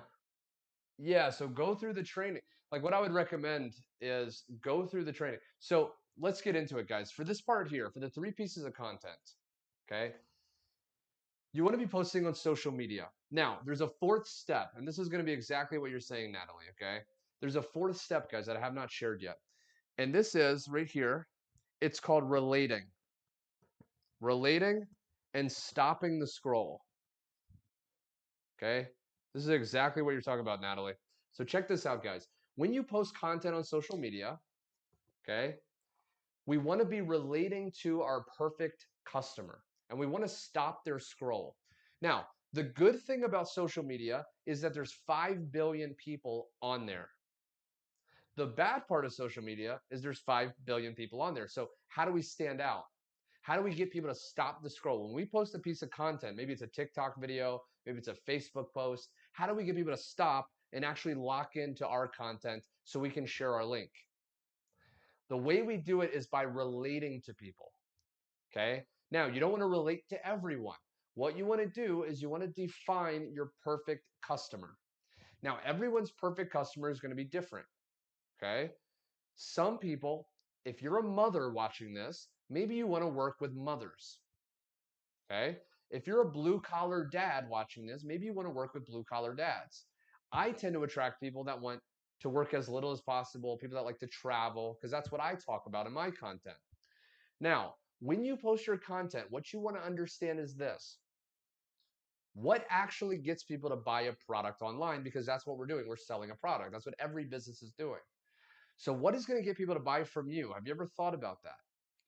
yeah, so go through the training. Like what I would recommend is go through the training. So let's get into it, guys. For this part here, for the 3 pieces of content, okay, you want to be posting on social media. Now, there's a 4th step, and this is going to be exactly what you're saying, Natalie, okay? There's a 4th step, guys, that I have not shared yet. And this is right here. It's called relating. Relating and stopping the scroll. Okay? This is exactly what you're talking about, Natalie. So check this out, guys. When you post content on social media, okay, we want to be relating to our perfect customer and we want to stop their scroll. Now, the good thing about social media is that there's 5 billion people on there. The bad part of social media is there's 5 billion people on there. So how do we stand out? How do we get people to stop the scroll? When we post a piece of content, maybe it's a TikTok video, maybe it's a Facebook post, how do we get people to stop and actually lock into our content so we can share our link? The way we do it is by relating to people, okay? Now, you don't want to relate to everyone. What you want to do is you want to define your perfect customer. Now, everyone's perfect customer is going to be different, okay? Some people, if you're a mother watching this, maybe you want to work with mothers. Okay? If you're a blue collar dad watching this, maybe you want to work with blue collar dads. I tend to attract people that want to work as little as possible, people that like to travel, because that's what I talk about in my content. Now, when you post your content, what you want to understand is this. What actually gets people to buy a product online? Because that's what we're doing. We're selling a product. That's what every business is doing. So what is going to get people to buy from you? Have you ever thought about that?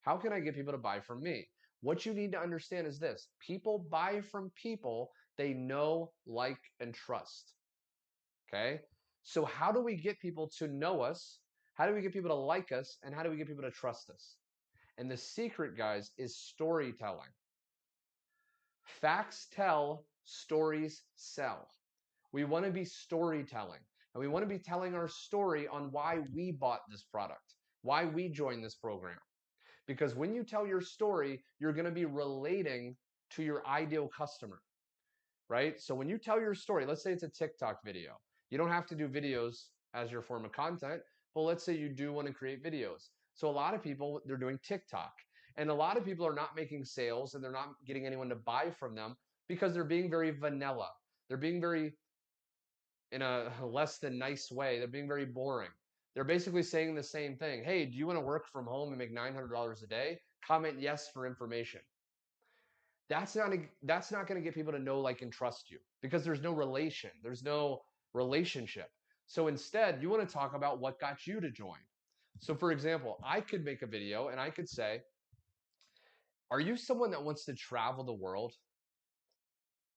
How can I get people to buy from me? What you need to understand is this. People buy from people they know, like, and trust. Okay? So how do we get people to know us? How do we get people to like us? And how do we get people to trust us? And the secret, guys, is storytelling. Facts tell, stories sell. We want to be storytelling. And we want to be telling our story on why we bought this product, why we joined this program. Because when you tell your story, you're going to be relating to your ideal customer, right? So when you tell your story, let's say it's a TikTok video. You don't have to do videos as your form of content, but let's say you do want to create videos. So a lot of people, they're doing TikTok. And a lot of people are not making sales and they're not getting anyone to buy from them because they're being very vanilla. They're being very in a less than nice way. They're being very boring. They're basically saying the same thing. Hey, do you want to work from home and make $900 a day? Comment yes for information. That's not going to get people to know, like, and trust you because there's no relation. There's no relationship. So instead, you want to talk about what got you to join. So for example, I could make a video and I could say, are you someone that wants to travel the world?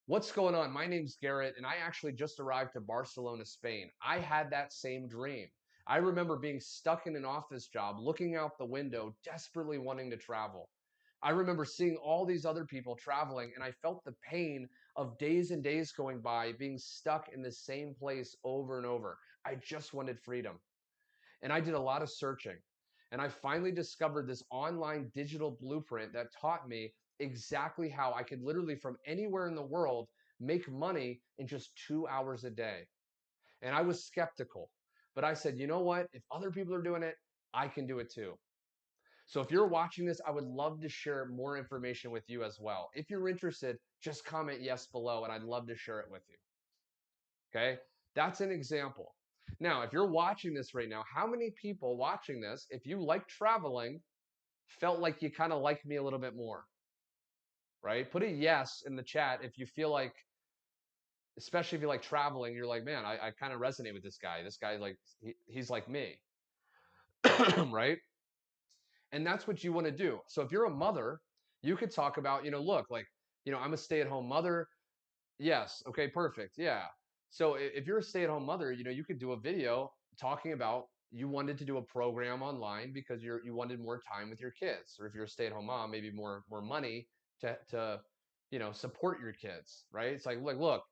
What's going on? My name's Garrett, and I actually just arrived to Barcelona, Spain. I had that same dream. I remember being stuck in an office job, looking out the window, desperately wanting to travel. I remember seeing all these other people traveling, and I felt the pain of days and days going by, being stuck in the same place over and over. I just wanted freedom. And I did a lot of searching. And I finally discovered this online digital blueprint that taught me exactly how I could literally from anywhere in the world make money in just 2 hours a day. And I was skeptical, but I said, you know what? If other people are doing it, I can do it too. So if you're watching this, I would love to share more information with you as well. If you're interested, just comment yes below and I'd love to share it with you. Okay, that's an example. Now, if you're watching this right now, how many people watching this, if you like traveling, felt like you kind of liked me a little bit more? right? Put a yes in the chat if you feel like, especially if you like traveling, you're like, man, I kind of resonate with this guy. This guy, like, he's like me, right? And that's what you want to do. So if you're a mother, you could talk about, look, like, I'm a stay-at-home mother. Yes. Okay, perfect. Yeah. So if you're a stay-at-home mother, you could do a video talking about you wanted to do a program online because you wanted more time with your kids. Or if you're a stay-at-home mom, maybe more money to support your kids, right? It's like, look,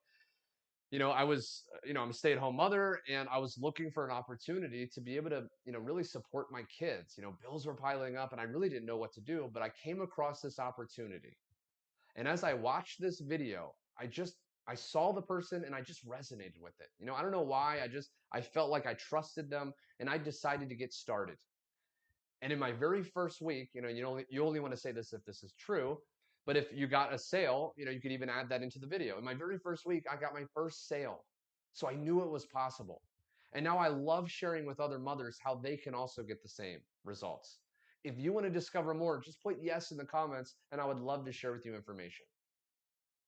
I was, I'm a stay-at-home mother and I was looking for an opportunity to be able to, really support my kids. Bills were piling up and I really didn't know what to do, but I came across this opportunity. And as I watched this video, I saw the person and I just resonated with it. I don't know why. I felt like I trusted them and I decided to get started. And in my very first week, you only want to say this if this is true, but if you got a sale, you could even add that into the video. In my very first week, I got my first sale. So I knew it was possible. And now I love sharing with other mothers how they can also get the same results. If you want to discover more, just put yes in the comments and I would love to share with you information,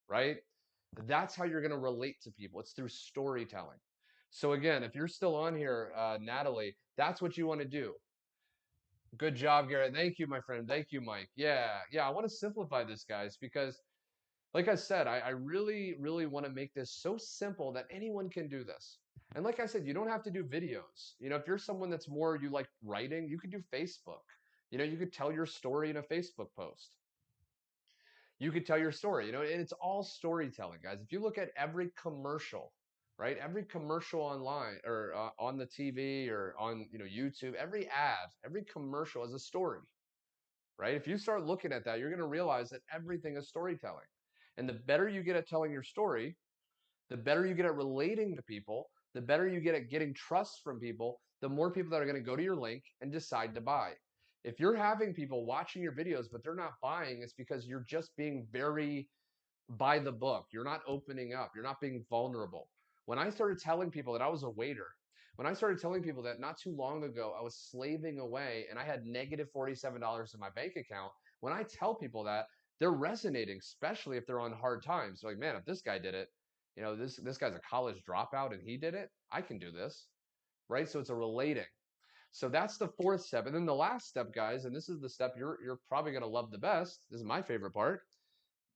right? That's how you're going to relate to people. It's through storytelling. So again, if you're still on here, Natalie, that's what you want to do. Good job, Garrett. Thank you, my friend. Thank you, Mike. Yeah. I want to simplify this, guys, because like I said, I really, really want to make this so simple that anyone can do this. And like I said, you don't have to do videos. If you're someone that's more, you like writing, you could do Facebook. You could tell your story in a Facebook post. You could tell your story, and it's all storytelling, guys. If you look at every commercial, right? Every commercial online or on the TV or on, YouTube, every ad, every commercial is a story, right? If you start looking at that, you're going to realize that everything is storytelling. And the better you get at telling your story, the better you get at relating to people, the better you get at getting trust from people, the more people that are going to go to your link and decide to buy. If you're having people watching your videos, but they're not buying, it's because you're just being very by the book. You're not opening up. You're not being vulnerable. When I started telling people that I was a waiter, when I started telling people that not too long ago I was slaving away and I had negative $47 in my bank account, when I tell people that, they're resonating, especially if they're on hard times. They're like, man, if this guy did it, this guy's a college dropout and he did it, I can do this, right? So it's a relating. So that's the fourth step. And then the last step, guys, and this is the step you're probably going to love the best. This is my favorite part,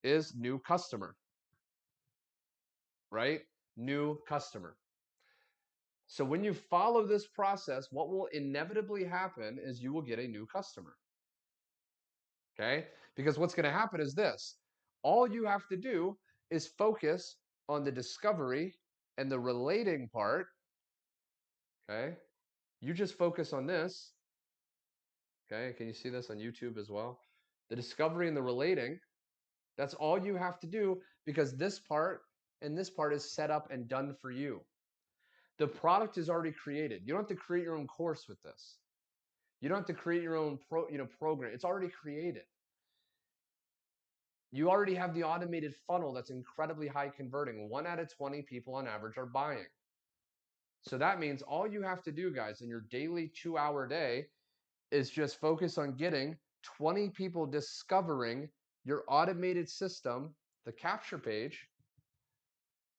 is new customer, right? New customer. So when you follow this process, what will inevitably happen is you will get a new customer. Okay? Because what's going to happen is this. All you have to do is focus on the discovery and the relating part. Okay? You just focus on this. Okay? Can you see this on YouTube as well? The discovery and the relating. That's all you have to do because this part and this part is set up and done for you. The product is already created. You don't have to create your own course with this. You don't have to create your own program. It's already created. You already have the automated funnel that's incredibly high converting. 1 out of 20 people on average are buying. So that means all you have to do, guys, in your daily 2-hour day is just focus on getting 20 people discovering your automated system, the capture page,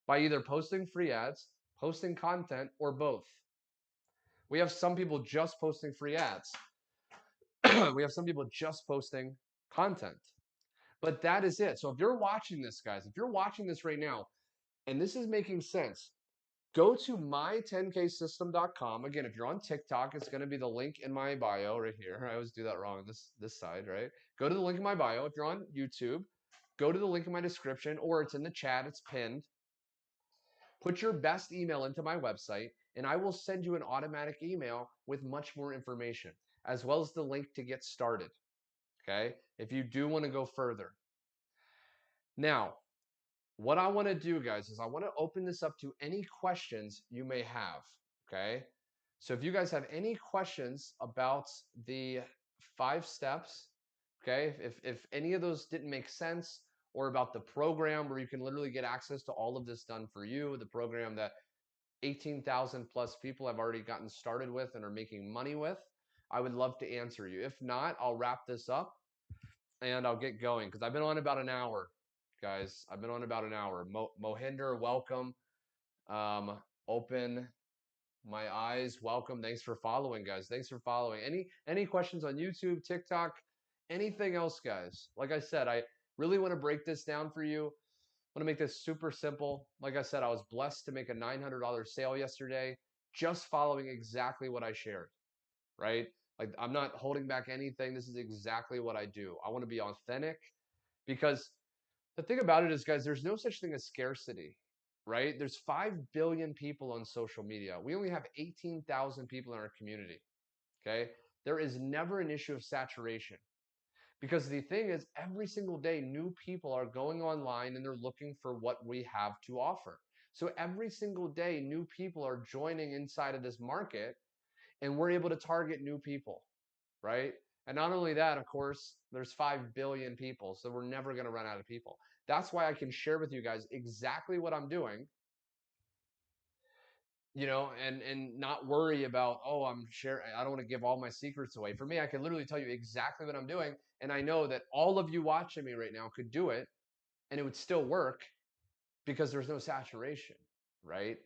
by either posting free ads, posting content, or both. We have some people just posting free ads. We have some people just posting content. But that is it. So if you're watching this, guys, if you're watching this right now, and this is making sense, go to my10ksystem.com. Again, if you're on TikTok, it's going to be the link in my bio right here. I always do that wrong, this side, right? Go to the link in my bio. If you're on YouTube, go to the link in my description, or it's in the chat, it's pinned. Put your best email into my website, and I will send you an automatic email with much more information, as well as the link to get started, okay? If you do want to go further. Now, what I want to do, guys, is I want to open this up to any questions you may have, okay? So if you guys have any questions about the 5 steps, okay, if any of those didn't make sense, or about the program where you can literally get access to all of this done for you, the program that 18,000 plus people have already gotten started with and are making money with, I would love to answer you. If not, I'll wrap this up. and I'll get going because I've been on about an hour, guys. I've been on about an hour. Mohinder, welcome. Open my eyes, welcome. Thanks for following, guys. Thanks for following. Any questions on YouTube, TikTok, anything else, guys? Like I said, I really want to break this down for you. I want to make this super simple. Like I said, I was blessed to make a $900 sale yesterday, just following exactly what I shared, right? Like I'm not holding back anything. This is exactly what I do. I want to be authentic because the thing about it is, guys, there's no such thing as scarcity, right? There's 5 billion people on social media. We only have 18,000 people in our community, okay? There is never an issue of saturation because the thing is, every single day, new people are going online and they're looking for what we have to offer. So every single day, new people are joining inside of this market and we're able to target new people, right? And not only that, of course, there's 5 billion people, so we're never going to run out of people. That's why I can share with you guys exactly what I'm doing, and not worry about, oh, I'm sharing, I don't want to give all my secrets away. For me, I can literally tell you exactly what I'm doing, and I know that all of you watching me right now could do it, and it would still work because there's no saturation, right?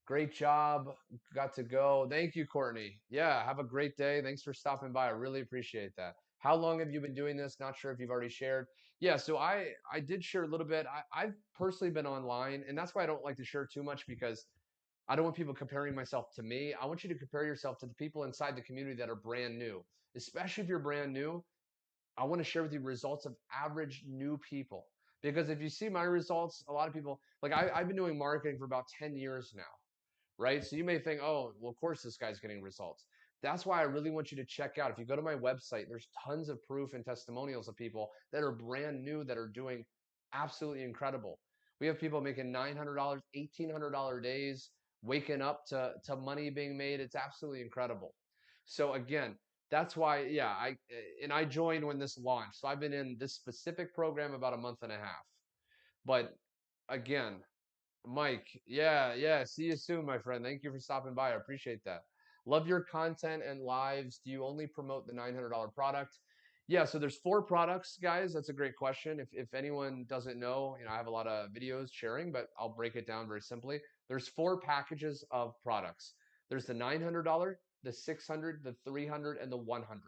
Great job. Got to go. Thank you, Courtney. Yeah, have a great day. Thanks for stopping by. I really appreciate that. How long have you been doing this? Not sure if you've already shared. Yeah, so I did share a little bit. I've personally been online, and that's why I don't like to share too much because I don't want people comparing myself to me. I want you to compare yourself to the people inside the community that are brand new. Especially if you're brand new, I want to share with you results of average new people. Because if you see my results, a lot of people, like I've been doing marketing for about 10 years now, right? So you may think, oh, well, of course this guy's getting results. That's why I really want you to check out. If you go to my website, there's tons of proof and testimonials of people that are brand new that are doing absolutely incredible. We have people making $900, $1,800 days, waking up to money being made. It's absolutely incredible. So again, that's why, yeah, I joined when this launched. So I've been in this specific program about a month and a half. But again, Mike, yeah, yeah. See you soon, my friend. Thank you for stopping by. I appreciate that. Love your content and lives. Do you only promote the $900 product? Yeah, so there's 4 products, guys. That's a great question. If anyone doesn't know, I have a lot of videos sharing, but I'll break it down very simply. There's 4 packages of products. There's the $900, the 600, the 300, and the 100.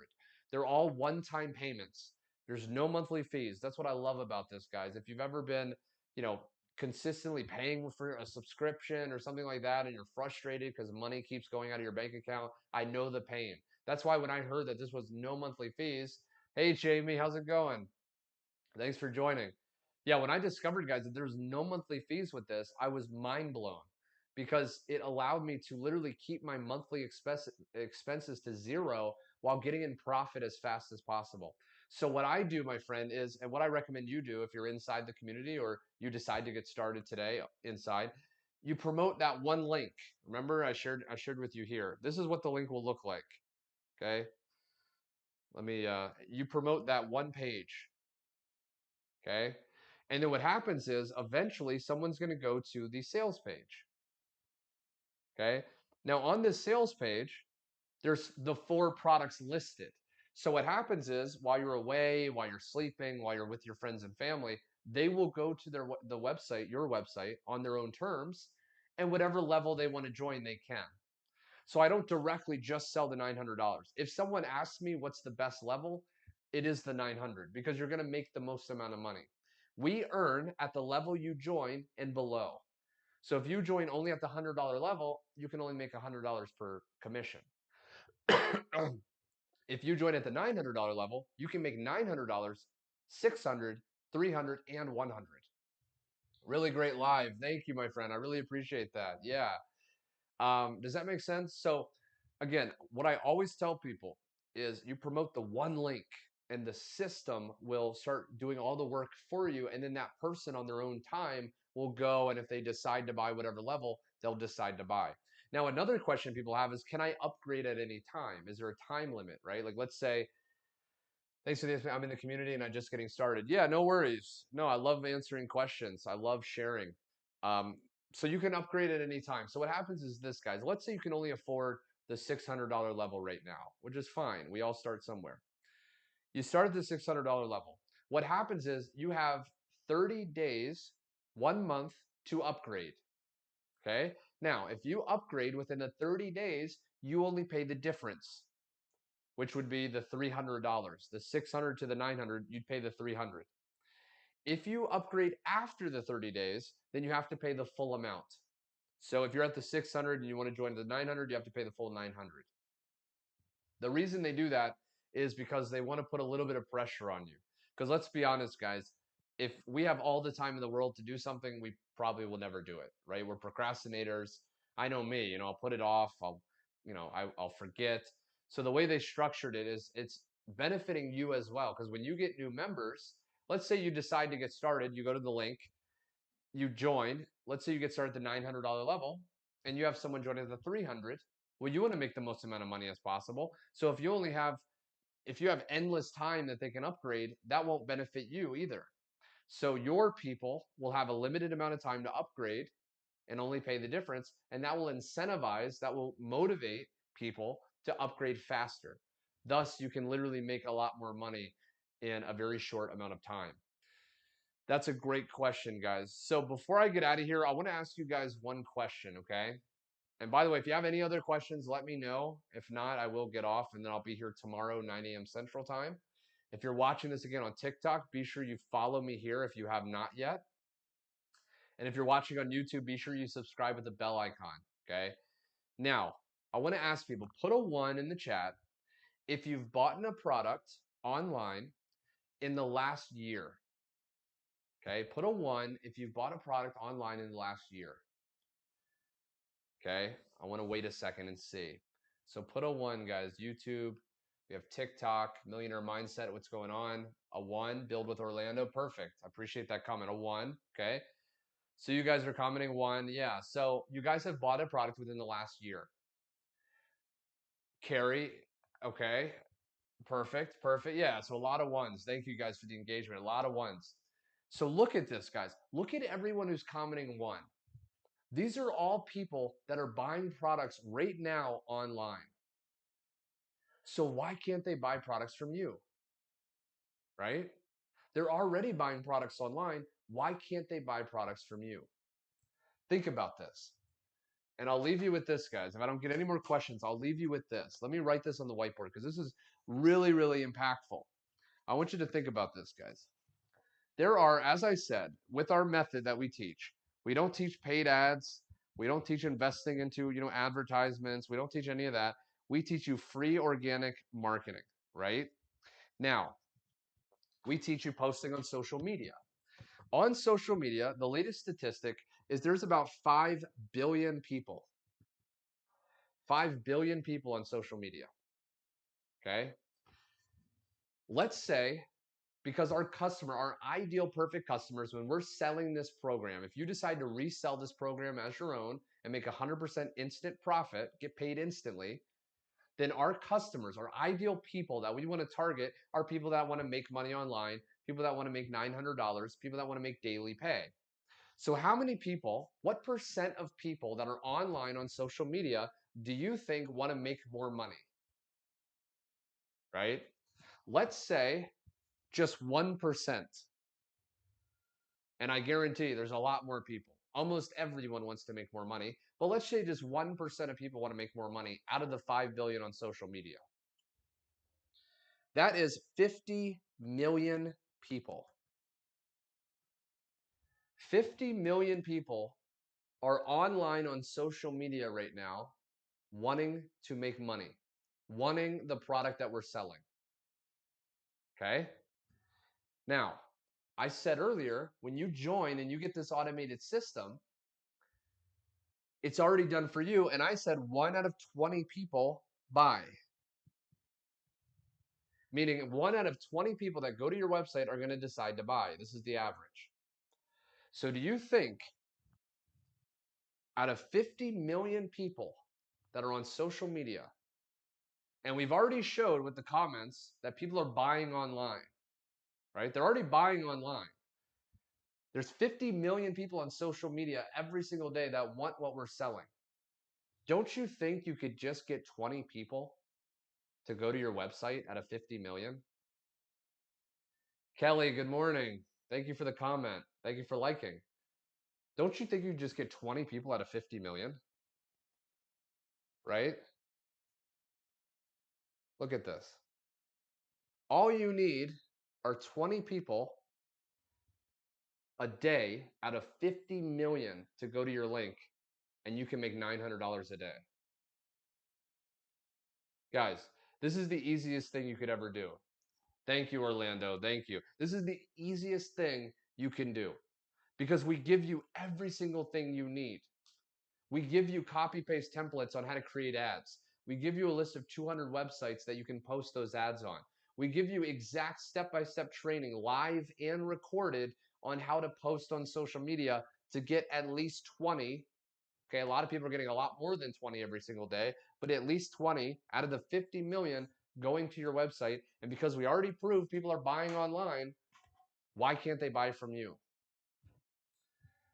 They're all one-time payments. There's no monthly fees. That's what I love about this, guys. If you've ever been, you know, consistently paying for a subscription or something like that and you're frustrated because money keeps going out of your bank account, I know the pain. That's why when I heard that this was no monthly fees, hey Jamie, how's it going? Thanks for joining. Yeah, when I discovered, guys, that there's no monthly fees with this, I was mind blown because it allowed me to literally keep my monthly expenses to zero while getting in profit as fast as possible. So what I do, my friend, is, and what I recommend you do if you're inside the community or you decide to get started today inside, you promote that one link. Remember, I shared with you here. This is what the link will look like. Okay. You promote that one page. Okay. And then what happens is eventually someone's going to go to the sales page. Okay. Now on this sales page, there's the 4 products listed. So what happens is while you're away, while you're sleeping, while you're with your friends and family, they will go to the website, your website, on their own terms, and whatever level they want to join, they can. So I don't directly just sell the $900. If someone asks me what's the best level, it is the 900 because you're going to make the most amount of money. We earn at the level you join and below. So if you join only at the $100 level, you can only make $100 per commission. If you join at the $900 level, you can make $900, 600, 300, and 100. Really great live. Thank you, my friend. I really appreciate that. Yeah. Does that make sense? So again, what I always tell people is you promote the one link and the system will start doing all the work for you. And then that person on their own time will go. And if they decide to buy whatever level, they'll decide to buy. Now, another question people have is, can I upgrade at any time? Is there a time limit, right? Like let's say, thanks for this. I'm in the community and I'm just getting started. Yeah, no worries. No, I love answering questions. I love sharing. Um, so you can upgrade at any time. So what happens is this, guys. Let's say you can only afford the $600 level right now, which is fine. We all start somewhere. You start at the $600 level. What happens is you have 30 days, 1 month to upgrade. Okay. Now, if you upgrade within the 30 days, you only pay the difference, which would be the $300. The 600 to the 900, you'd pay the 300. If you upgrade after the 30 days, then you have to pay the full amount. So if you're at the 600 and you want to join the 900, you have to pay the full 900. The reason they do that is because they want to put a little bit of pressure on you. Because let's be honest, guys, if we have all the time in the world to do something, we probably will never do it, right? We're procrastinators. I know me, I'll put it off. I'll forget. So the way they structured it is it's benefiting you as well. Because when you get new members, let's say you decide to get started, you go to the link, you join. Let's say you get started at the $900 level and you have someone joining at the 300. Well, you want to make the most amount of money as possible. So if you have endless time that they can upgrade, that won't benefit you either. So your people will have a limited amount of time to upgrade and only pay the difference. And that will incentivize, that will motivate people to upgrade faster. Thus, you can literally make a lot more money in a very short amount of time. That's a great question, guys. So before I get out of here, I want to ask you guys one question, okay? And by the way, if you have any other questions, let me know. If not, I will get off and then I'll be here tomorrow, 9 a.m. Central Time. If you're watching this again on TikTok, be sure you follow me here if you have not yet. And if you're watching on YouTube, be sure you subscribe with the bell icon, okay? Now, I want to ask people, put a 1 in the chat if you've bought a product online in the last year. Okay, put a 1 if you've bought a product online in the last year. Okay, I want to wait a second and see. So put a 1, guys. YouTube, we have TikTok, Millionaire Mindset, what's going on? A 1, Build with Orlando, perfect. I appreciate that comment, a 1, okay? So you guys are commenting 1, yeah. So you guys have bought a product within the last year. Carrie, okay, perfect, yeah. So a lot of 1s. Thank you guys for the engagement, a lot of 1s. So look at this, guys. Look at everyone who's commenting 1. These are all people that are buying products right now online. So why can't they buy products from you? Right? They're already buying products online. Why can't they buy products from you? Think about this. And I'll leave you with this, guys. If I don't get any more questions, I'll leave you with this. Let me write this on the whiteboard because this is really, really impactful. I want you to think about this, guys. There are, as I said, with our method that we teach, we don't teach paid ads. We don't teach investing into, advertisements. We don't teach any of that. We teach you free organic marketing, right? Now, we teach you posting on social media. On social media, the latest statistic is there's about 5 billion people. 5 billion people on social media. Okay? Let's say, because our ideal perfect customers, when we're selling this program, if you decide to resell this program as your own and make 100% instant profit, get paid instantly, then our customers, our ideal people that we want to target are people that want to make money online, people that want to make $900, people that want to make daily pay. So how many people, what percent of people that are online on social media do you think want to make more money? Right? Let's say just 1%. And I guarantee there's a lot more people. Almost everyone wants to make more money. But let's say just 1% of people want to make more money out of the 5 billion on social media. That is 50 million people. 50 million people are online on social media right now wanting to make money, wanting the product that we're selling. Okay? Now, I said earlier, when you join and you get this automated system, it's already done for you. And I said 1 out of 20 people buy. Meaning 1 out of 20 people that go to your website are going to decide to buy. This is the average. So do you think out of 50 million people that are on social media, and we've already showed with the comments that people are buying online, right? They're already buying online. There's 50 million people on social media every single day that want what we're selling. Don't you think you could just get 20 people to go to your website out of 50 million? Kelly, good morning. Thank you for the comment. Thank you for liking. Don't you think you just get 20 people out of 50 million? Right? Look at this. All you need are 20 people a day out of 50 million to go to your link, and you can make $900 a day. Guys, this is the easiest thing you could ever do. Thank you, Orlando. Thank you. This is the easiest thing you can do because we give you every single thing you need. We give you copy paste templates on how to create ads. We give you a list of 200 websites that you can post those ads on. We give you exact step-by-step training, live and recorded, on how to post on social media to get at least 20. Okay, a lot of people are getting a lot more than 20 every single day, but at least 20 out of the 50 million going to your website. And because we already proved people are buying online, why can't they buy from you?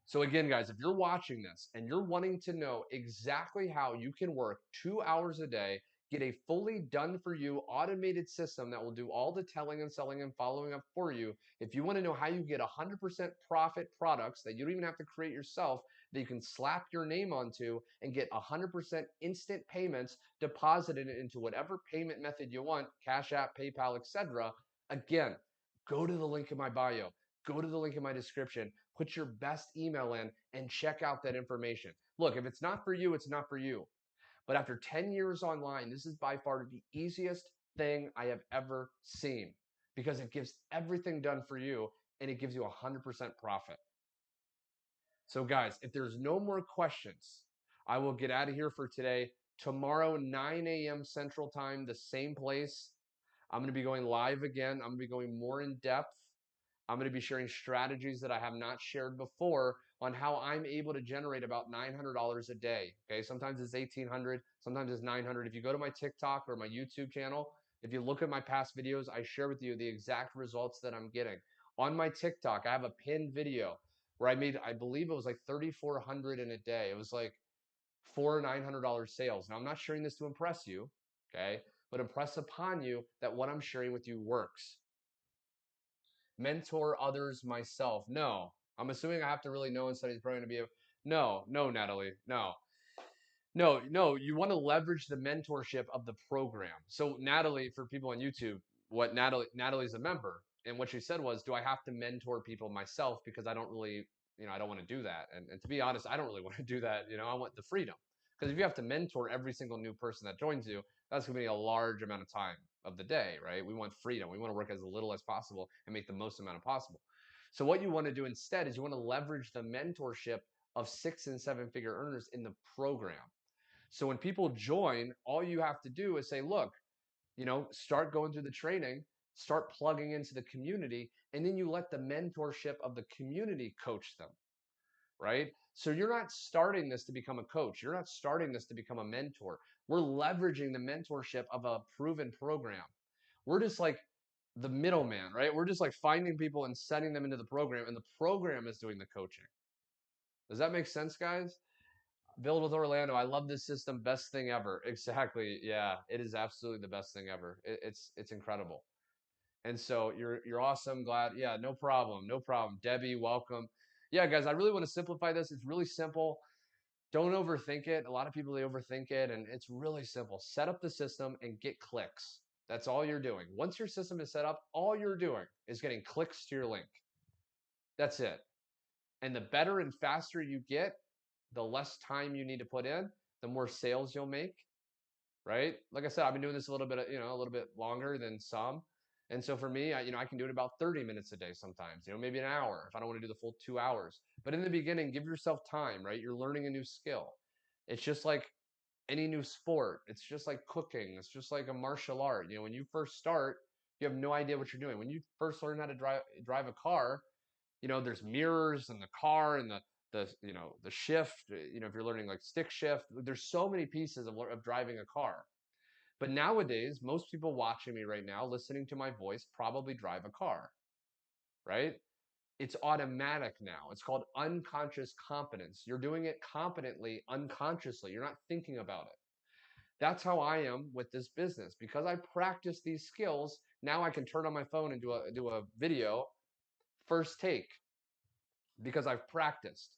So again, guys, if you're watching this and you're wanting to know exactly how you can work 2 hours a day, get a fully done for you automated system that will do all the telling and selling and following up for you. If you want to know how you get 100% profit products that you don't even have to create yourself, that you can slap your name onto and get 100% instant payments deposited into whatever payment method you want, Cash App, PayPal, etc. Again, go to the link in my bio. Go to the link in my description, put your best email in, and check out that information. Look, if it's not for you, it's not for you. But after 10 years online, this is by far the easiest thing I have ever seen because it gives everything done for you and it gives you 100% profit. So, guys, if there's no more questions, I will get out of here for today. Tomorrow, 9 a.m. Central Time, the same place. I'm going to be going live again. I'm going to be going more in depth. I'm going to be sharing strategies that I have not shared before on how I'm able to generate about $900 a day. Okay, sometimes it's $1,800, sometimes it's $900. If you go to my TikTok or my YouTube channel, if you look at my past videos, I share with you the exact results that I'm getting. On my TikTok, I have a pinned video where I made, I believe it was like 3,400 in a day. It was like $400 or $900 sales. Now I'm not sharing this to impress you, okay, but impress upon you that what I'm sharing with you works. Mentor others myself. No, I'm assuming I have to really know and study the program to be able. No, no, Natalie, no. No, you want to leverage the mentorship of the program. So Natalie, for people on YouTube, what Natalie's a member, and what she said was, do I have to mentor people myself because I don't really, I don't want to do that. And to be honest, I don't really want to do that. I want the freedom. Because if you have to mentor every single new person that joins you, that's going to be a large amount of time of the day, right? We want freedom. We want to work as little as possible and make the most amount of possible. So what you want to do instead is you want to leverage the mentorship of 6 and 7 figure earners in the program. So when people join, all you have to do is say, look, start going through the training, start plugging into the community, and then you let the mentorship of the community coach them, right? So you're not starting this to become a coach. You're not starting this to become a mentor. We're leveraging the mentorship of a proven program. We're just like the middleman, right? We're just like finding people and sending them into the program, and the program is doing the coaching. Does that make sense, guys? Build with Orlando. I love this system. Best thing ever. Exactly. Yeah, it is absolutely the best thing ever. It's incredible. And so you're awesome. Glad. Yeah, no problem. No problem. Debbie, welcome. Yeah, guys, I really want to simplify this. It's really simple. Don't overthink it. A lot of people, they overthink it, and it's really simple. Set up the system and get clicks. That's all you're doing. Once your system is set up, all you're doing is getting clicks to your link. That's it. And the better and faster you get, the less time you need to put in, the more sales you'll make, right? Like I said, I've been doing this a little bit, a little bit longer than some. And so for me, I can do it about 30 minutes a day sometimes, maybe an hour if I don't want to do the full 2 hours. But in the beginning, give yourself time, right? You're learning a new skill. It's just like any new sport. It's just like cooking. It's just like a martial art. When you first start, you have no idea what you're doing. When you first learn how to drive a car, there's mirrors in the car and the shift, if you're learning like stick shift, there's so many pieces of driving a car. But nowadays, most people watching me right now, listening to my voice, probably drive a car, right? It's automatic now. It's called unconscious competence. You're doing it competently, unconsciously. You're not thinking about it. That's how I am with this business. Because I practice these skills, Now I can turn on my phone and do a video first take because I've practiced.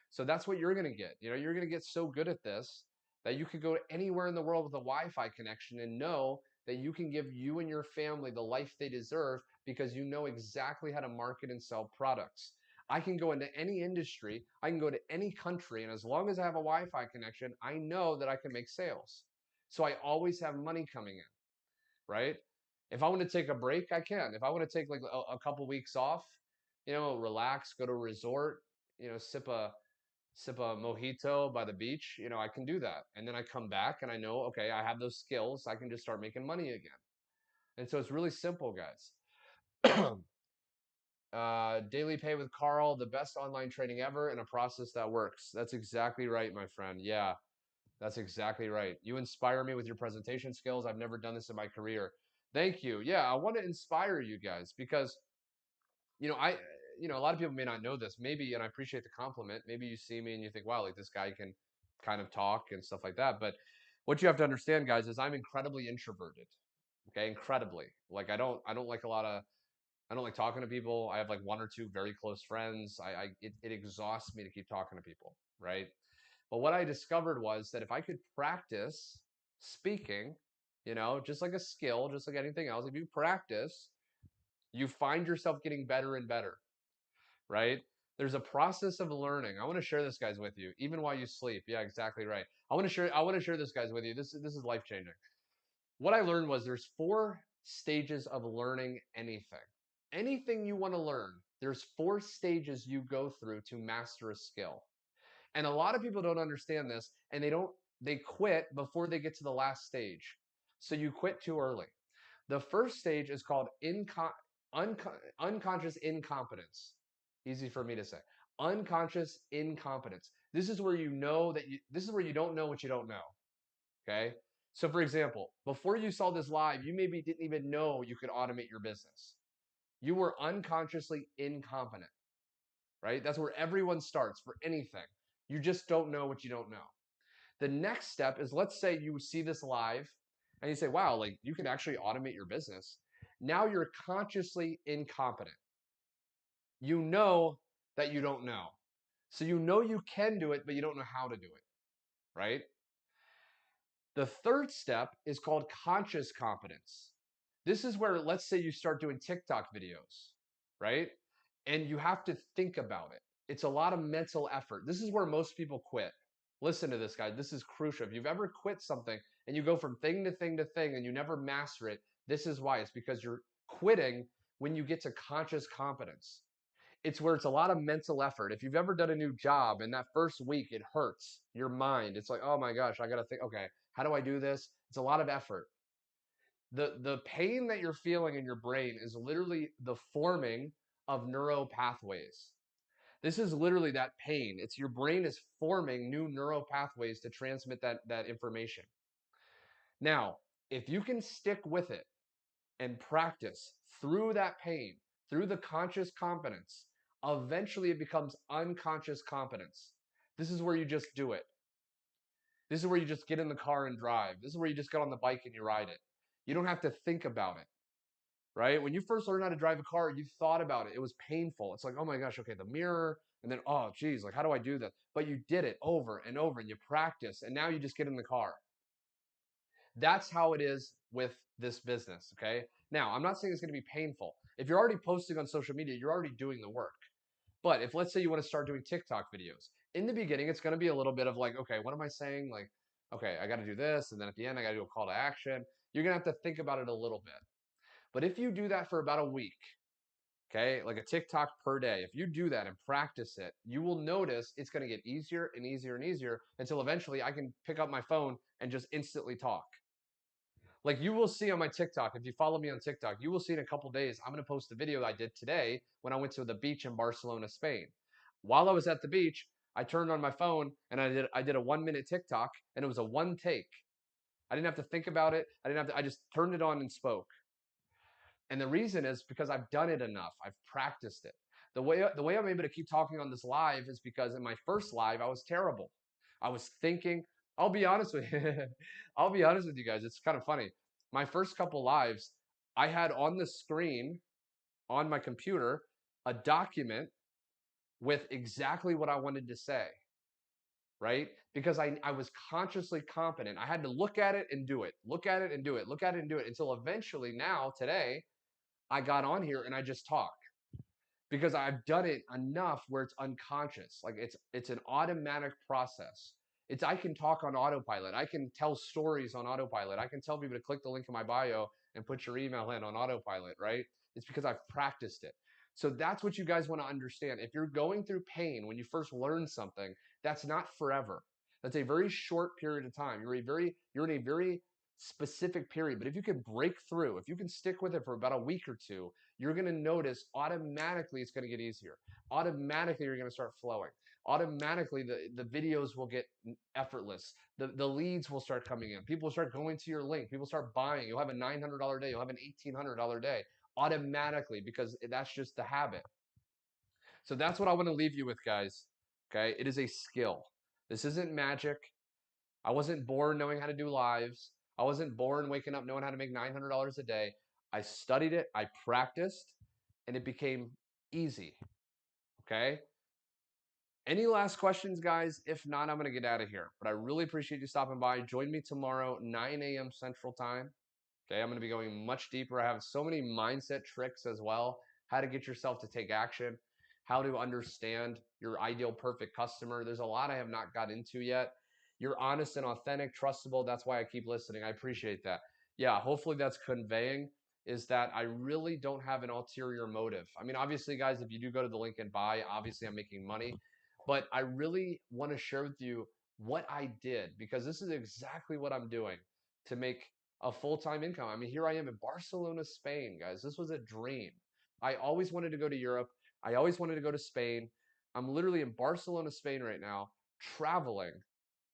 So that's what you're going to get. You're going to get so good at this that you could go anywhere in the world with a Wi-Fi connection and know that you can give you and your family the life they deserve because you know exactly how to market and sell products. I can go into any industry, I can go to any country, and as long as I have a Wi-Fi connection, I know that I can make sales. So I always have money coming in, right? If I want to take a break, I can. If I want to take like a couple weeks off, relax, go to a resort, sip a mojito by the beach, I can do that. And then I come back and I know, okay, I have those skills. I can just start making money again. And so it's really simple, guys. Daily Pay with Carl, the best online training ever and a process that works. That's exactly right, my friend. Yeah, that's exactly right. You inspire me with your presentation skills. I've never done this in my career. Thank you. Yeah, I want to inspire you guys because, I, a lot of people may not know this. Maybe, and I appreciate the compliment. Maybe you see me and you think, wow, like this guy can kind of talk and stuff like that. But what you have to understand, guys, is I'm incredibly introverted. Okay, incredibly. Like I don't like I don't like talking to people. I have like one or two very close friends. It exhausts me to keep talking to people, right? But what I discovered was that if I could practice speaking, just like a skill, just like anything else, if you practice, you find yourself getting better and better, right? There's a process of learning. I want to share this, guys, with you, even while you sleep. Yeah, exactly right. I want to share this, guys, with you. This is life changing. What I learned was there's 4 stages of learning anything. Anything you want to learn, there's 4 stages you go through to master a skill. And a lot of people don't understand this and they quit before they get to the last stage. So you quit too early. The first stage is called unconscious incompetence. Easy for me to say. Unconscious incompetence. This is where this is where you don't know what you don't know. Okay? So for example, before you saw this live, you maybe didn't even know you could automate your business. You were unconsciously incompetent, right? That's where everyone starts for anything. You just don't know what you don't know. The next step is, let's say you see this live and you say, wow, like you can actually automate your business. Now you're consciously incompetent. You know that you don't know. So you know you can do it, but you don't know how to do it, right? The third step is called conscious competence. This is where, let's say you start doing TikTok videos, right? And you have to think about it. It's a lot of mental effort. This is where most people quit. Listen to this, guys. This is crucial. If you've ever quit something and you go from thing to thing to thing and you never master it, this is why. It's because you're quitting when you get to conscious competence. It's where it's a lot of mental effort. If you've ever done a new job and that first week it hurts your mind, it's like, oh my gosh, I got to think, okay, how do I do this? It's a lot of effort. The pain that you're feeling in your brain is literally the forming of neural pathways. This is literally that pain. It's your brain is forming new neural pathways to transmit that information. Now, if you can stick with it and practice through that pain, through the conscious competence, eventually it becomes unconscious competence. This is where you just do it. This is where you just get in the car and drive. This is where you just get on the bike and you ride it. You don't have to think about it, right? When you first learned how to drive a car, you thought about it. It was painful. It's like, oh my gosh, okay, the mirror, and then, oh geez, like how do I do that? But you did it over and over and you practice, and now you just get in the car. That's how it is with this business, okay? Now, I'm not saying it's going to be painful. If you're already posting on social media, you're already doing the work. But if, let's say, you want to start doing TikTok videos, in the beginning, it's going to be a little bit of like, okay, what am I saying? Like, okay, I got to do this. And then at the end, I got to do a call to action. You're going to have to think about it a little bit. But if you do that for about a week, okay, like a TikTok per day, if you do that and practice it, you will notice it's going to get easier and easier and easier until eventually I can pick up my phone and just instantly talk. Like you will see on my TikTok, if you follow me on TikTok, you will see in a couple days, I'm going to post a video I did today when I went to the beach in Barcelona, Spain. While I was at the beach, I turned on my phone and I did a 1-minute TikTok, and it was a one take. I didn't have to think about it. I just turned it on and spoke. And the reason is because I've done it enough. I've practiced it. The way I'm able to keep talking on this live is because in my first live, I was terrible. I was thinking, I'll be honest with you. I'll be honest with you guys. It's kind of funny. My first couple lives, I had on the screen on my computer a document with exactly what I wanted to say, right? Because I was consciously competent. I had to look at it and do it, look at it and do it, look at it and do it until eventually now, today, I got on here and I just talk because I've done it enough where it's unconscious. Like it's an automatic process. It's I can talk on autopilot. I can tell stories on autopilot. I can tell people to click the link in my bio and put your email in on autopilot, right? It's because I've practiced it. So that's what you guys want to understand. If you're going through pain when you first learn something, that's not forever. That's a very short period of time. You're in a very specific period. But if you can break through, if you can stick with it for about a week or two, you're going to notice automatically it's going to get easier. Automatically, you're going to start flowing. Automatically, the videos will get effortless. The leads will start coming in. People will start going to your link. People start buying. You'll have a $900 day. You'll have an $1,800 day automatically because that's just the habit. So that's what I want to leave you with, guys. Okay. It is a skill. This isn't magic. I wasn't born knowing how to do lives. I wasn't born waking up knowing how to make $900 a day. I studied it, I practiced, and it became easy. Okay? Any last questions, guys? If not, I'm going to get out of here. But I really appreciate you stopping by. Join me tomorrow, 9 a.m. Central Time. Okay, I'm going to be going much deeper. I have so many mindset tricks as well. How to get yourself to take action, how to understand your ideal perfect customer. There's a lot I have not got into yet. You're honest and authentic, trustable. That's why I keep listening. I appreciate that. Yeah, hopefully that's conveying is that I really don't have an ulterior motive. I mean, obviously, guys, if you do go to the link and buy, obviously I'm making money. But I really want to share with you what I did because this is exactly what I'm doing to make a full-time income. I mean, here I am in Barcelona, Spain, guys. This was a dream. I always wanted to go to Europe. I always wanted to go to Spain. I'm literally in Barcelona, Spain right now, traveling,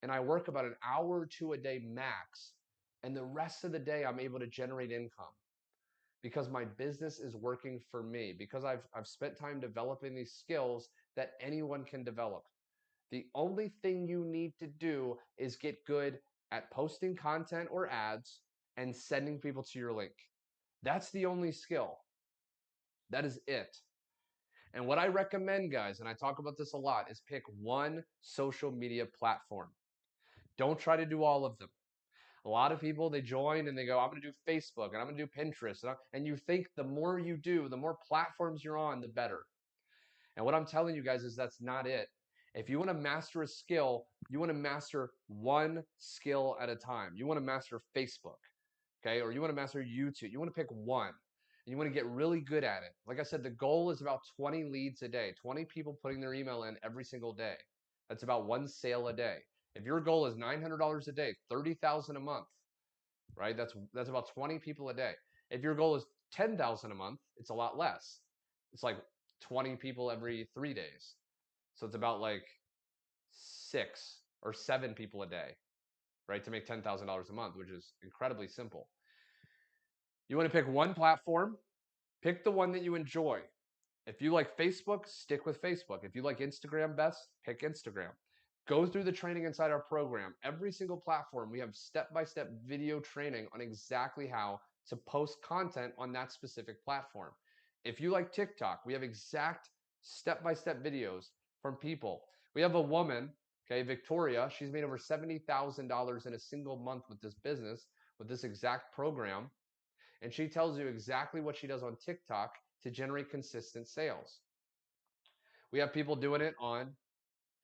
and I work about an hour or two a day max. And the rest of the day, I'm able to generate income because my business is working for me, because I've spent time developing these skills that anyone can develop. The only thing you need to do is get good at posting content or ads and sending people to your link. That's the only skill. That is it. And what I recommend, guys, and I talk about this a lot, is pick one social media platform. Don't try to do all of them. A lot of people, they join and they go, I'm going to do Facebook and I'm going to do Pinterest. And you think the more you do, the more platforms you're on, the better. And what I'm telling you guys is that's not it. If you want to master a skill, you want to master one skill at a time. You want to master Facebook, okay? Or you want to master YouTube. You want to pick one. And you want to get really good at it. Like I said, the goal is about 20 leads a day, 20 people putting their email in every single day. That's about one sale a day. If your goal is $900 a day, $30,000 a month, right? That's about 20 people a day. If your goal is 10,000 a month, it's a lot less. It's like 20 people every 3 days. So it's about like 6 or 7 people a day, right? To make $10,000 a month, which is incredibly simple. You want to pick one platform, pick the one that you enjoy. If you like Facebook, stick with Facebook. If you like Instagram best, pick Instagram. Go through the training inside our program. Every single platform, we have step-by-step video training on exactly how to post content on that specific platform. If you like TikTok, we have exact step-by-step videos from people. We have a woman, okay, Victoria, she's made over $70,000 in a single month with this business, with this exact program. And she tells you exactly what she does on TikTok to generate consistent sales. We have people doing it on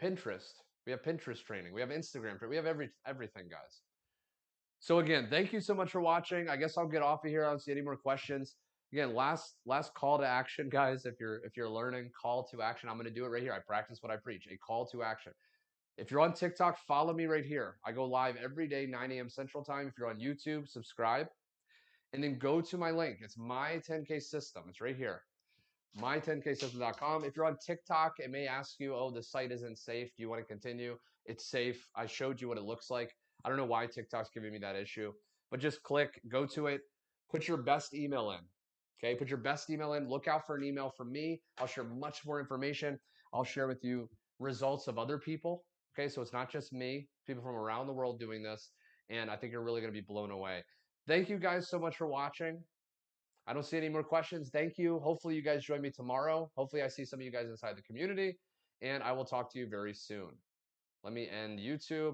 Pinterest. We have Pinterest training. We have Instagram training. We have everything, guys. So again, thank you so much for watching. I guess I'll get off of here. I don't see any more questions. Again, last call to action, guys. If you're learning, call to action. I'm going to do it right here. I practice what I preach. A call to action. If you're on TikTok, follow me right here. I go live every day, 9 a.m. Central Time. If you're on YouTube, subscribe. And then go to my link. It's my 10K system. It's right here. my10ksystem.com. If you're on TikTok, it may ask you, oh, the site isn't safe. Do you want to continue? It's safe. I showed you what it looks like. I don't know why TikTok's giving me that issue, but just click, go to it, put your best email in. Okay, put your best email in. Look out for an email from me. I'll share much more information. I'll share with you results of other people. Okay, so it's not just me, people from around the world doing this. And I think you're really going to be blown away. Thank you guys so much for watching. I don't see any more questions. Thank you. Hopefully you guys join me tomorrow. Hopefully I see some of you guys inside the community, and I will talk to you very soon. Let me end YouTube.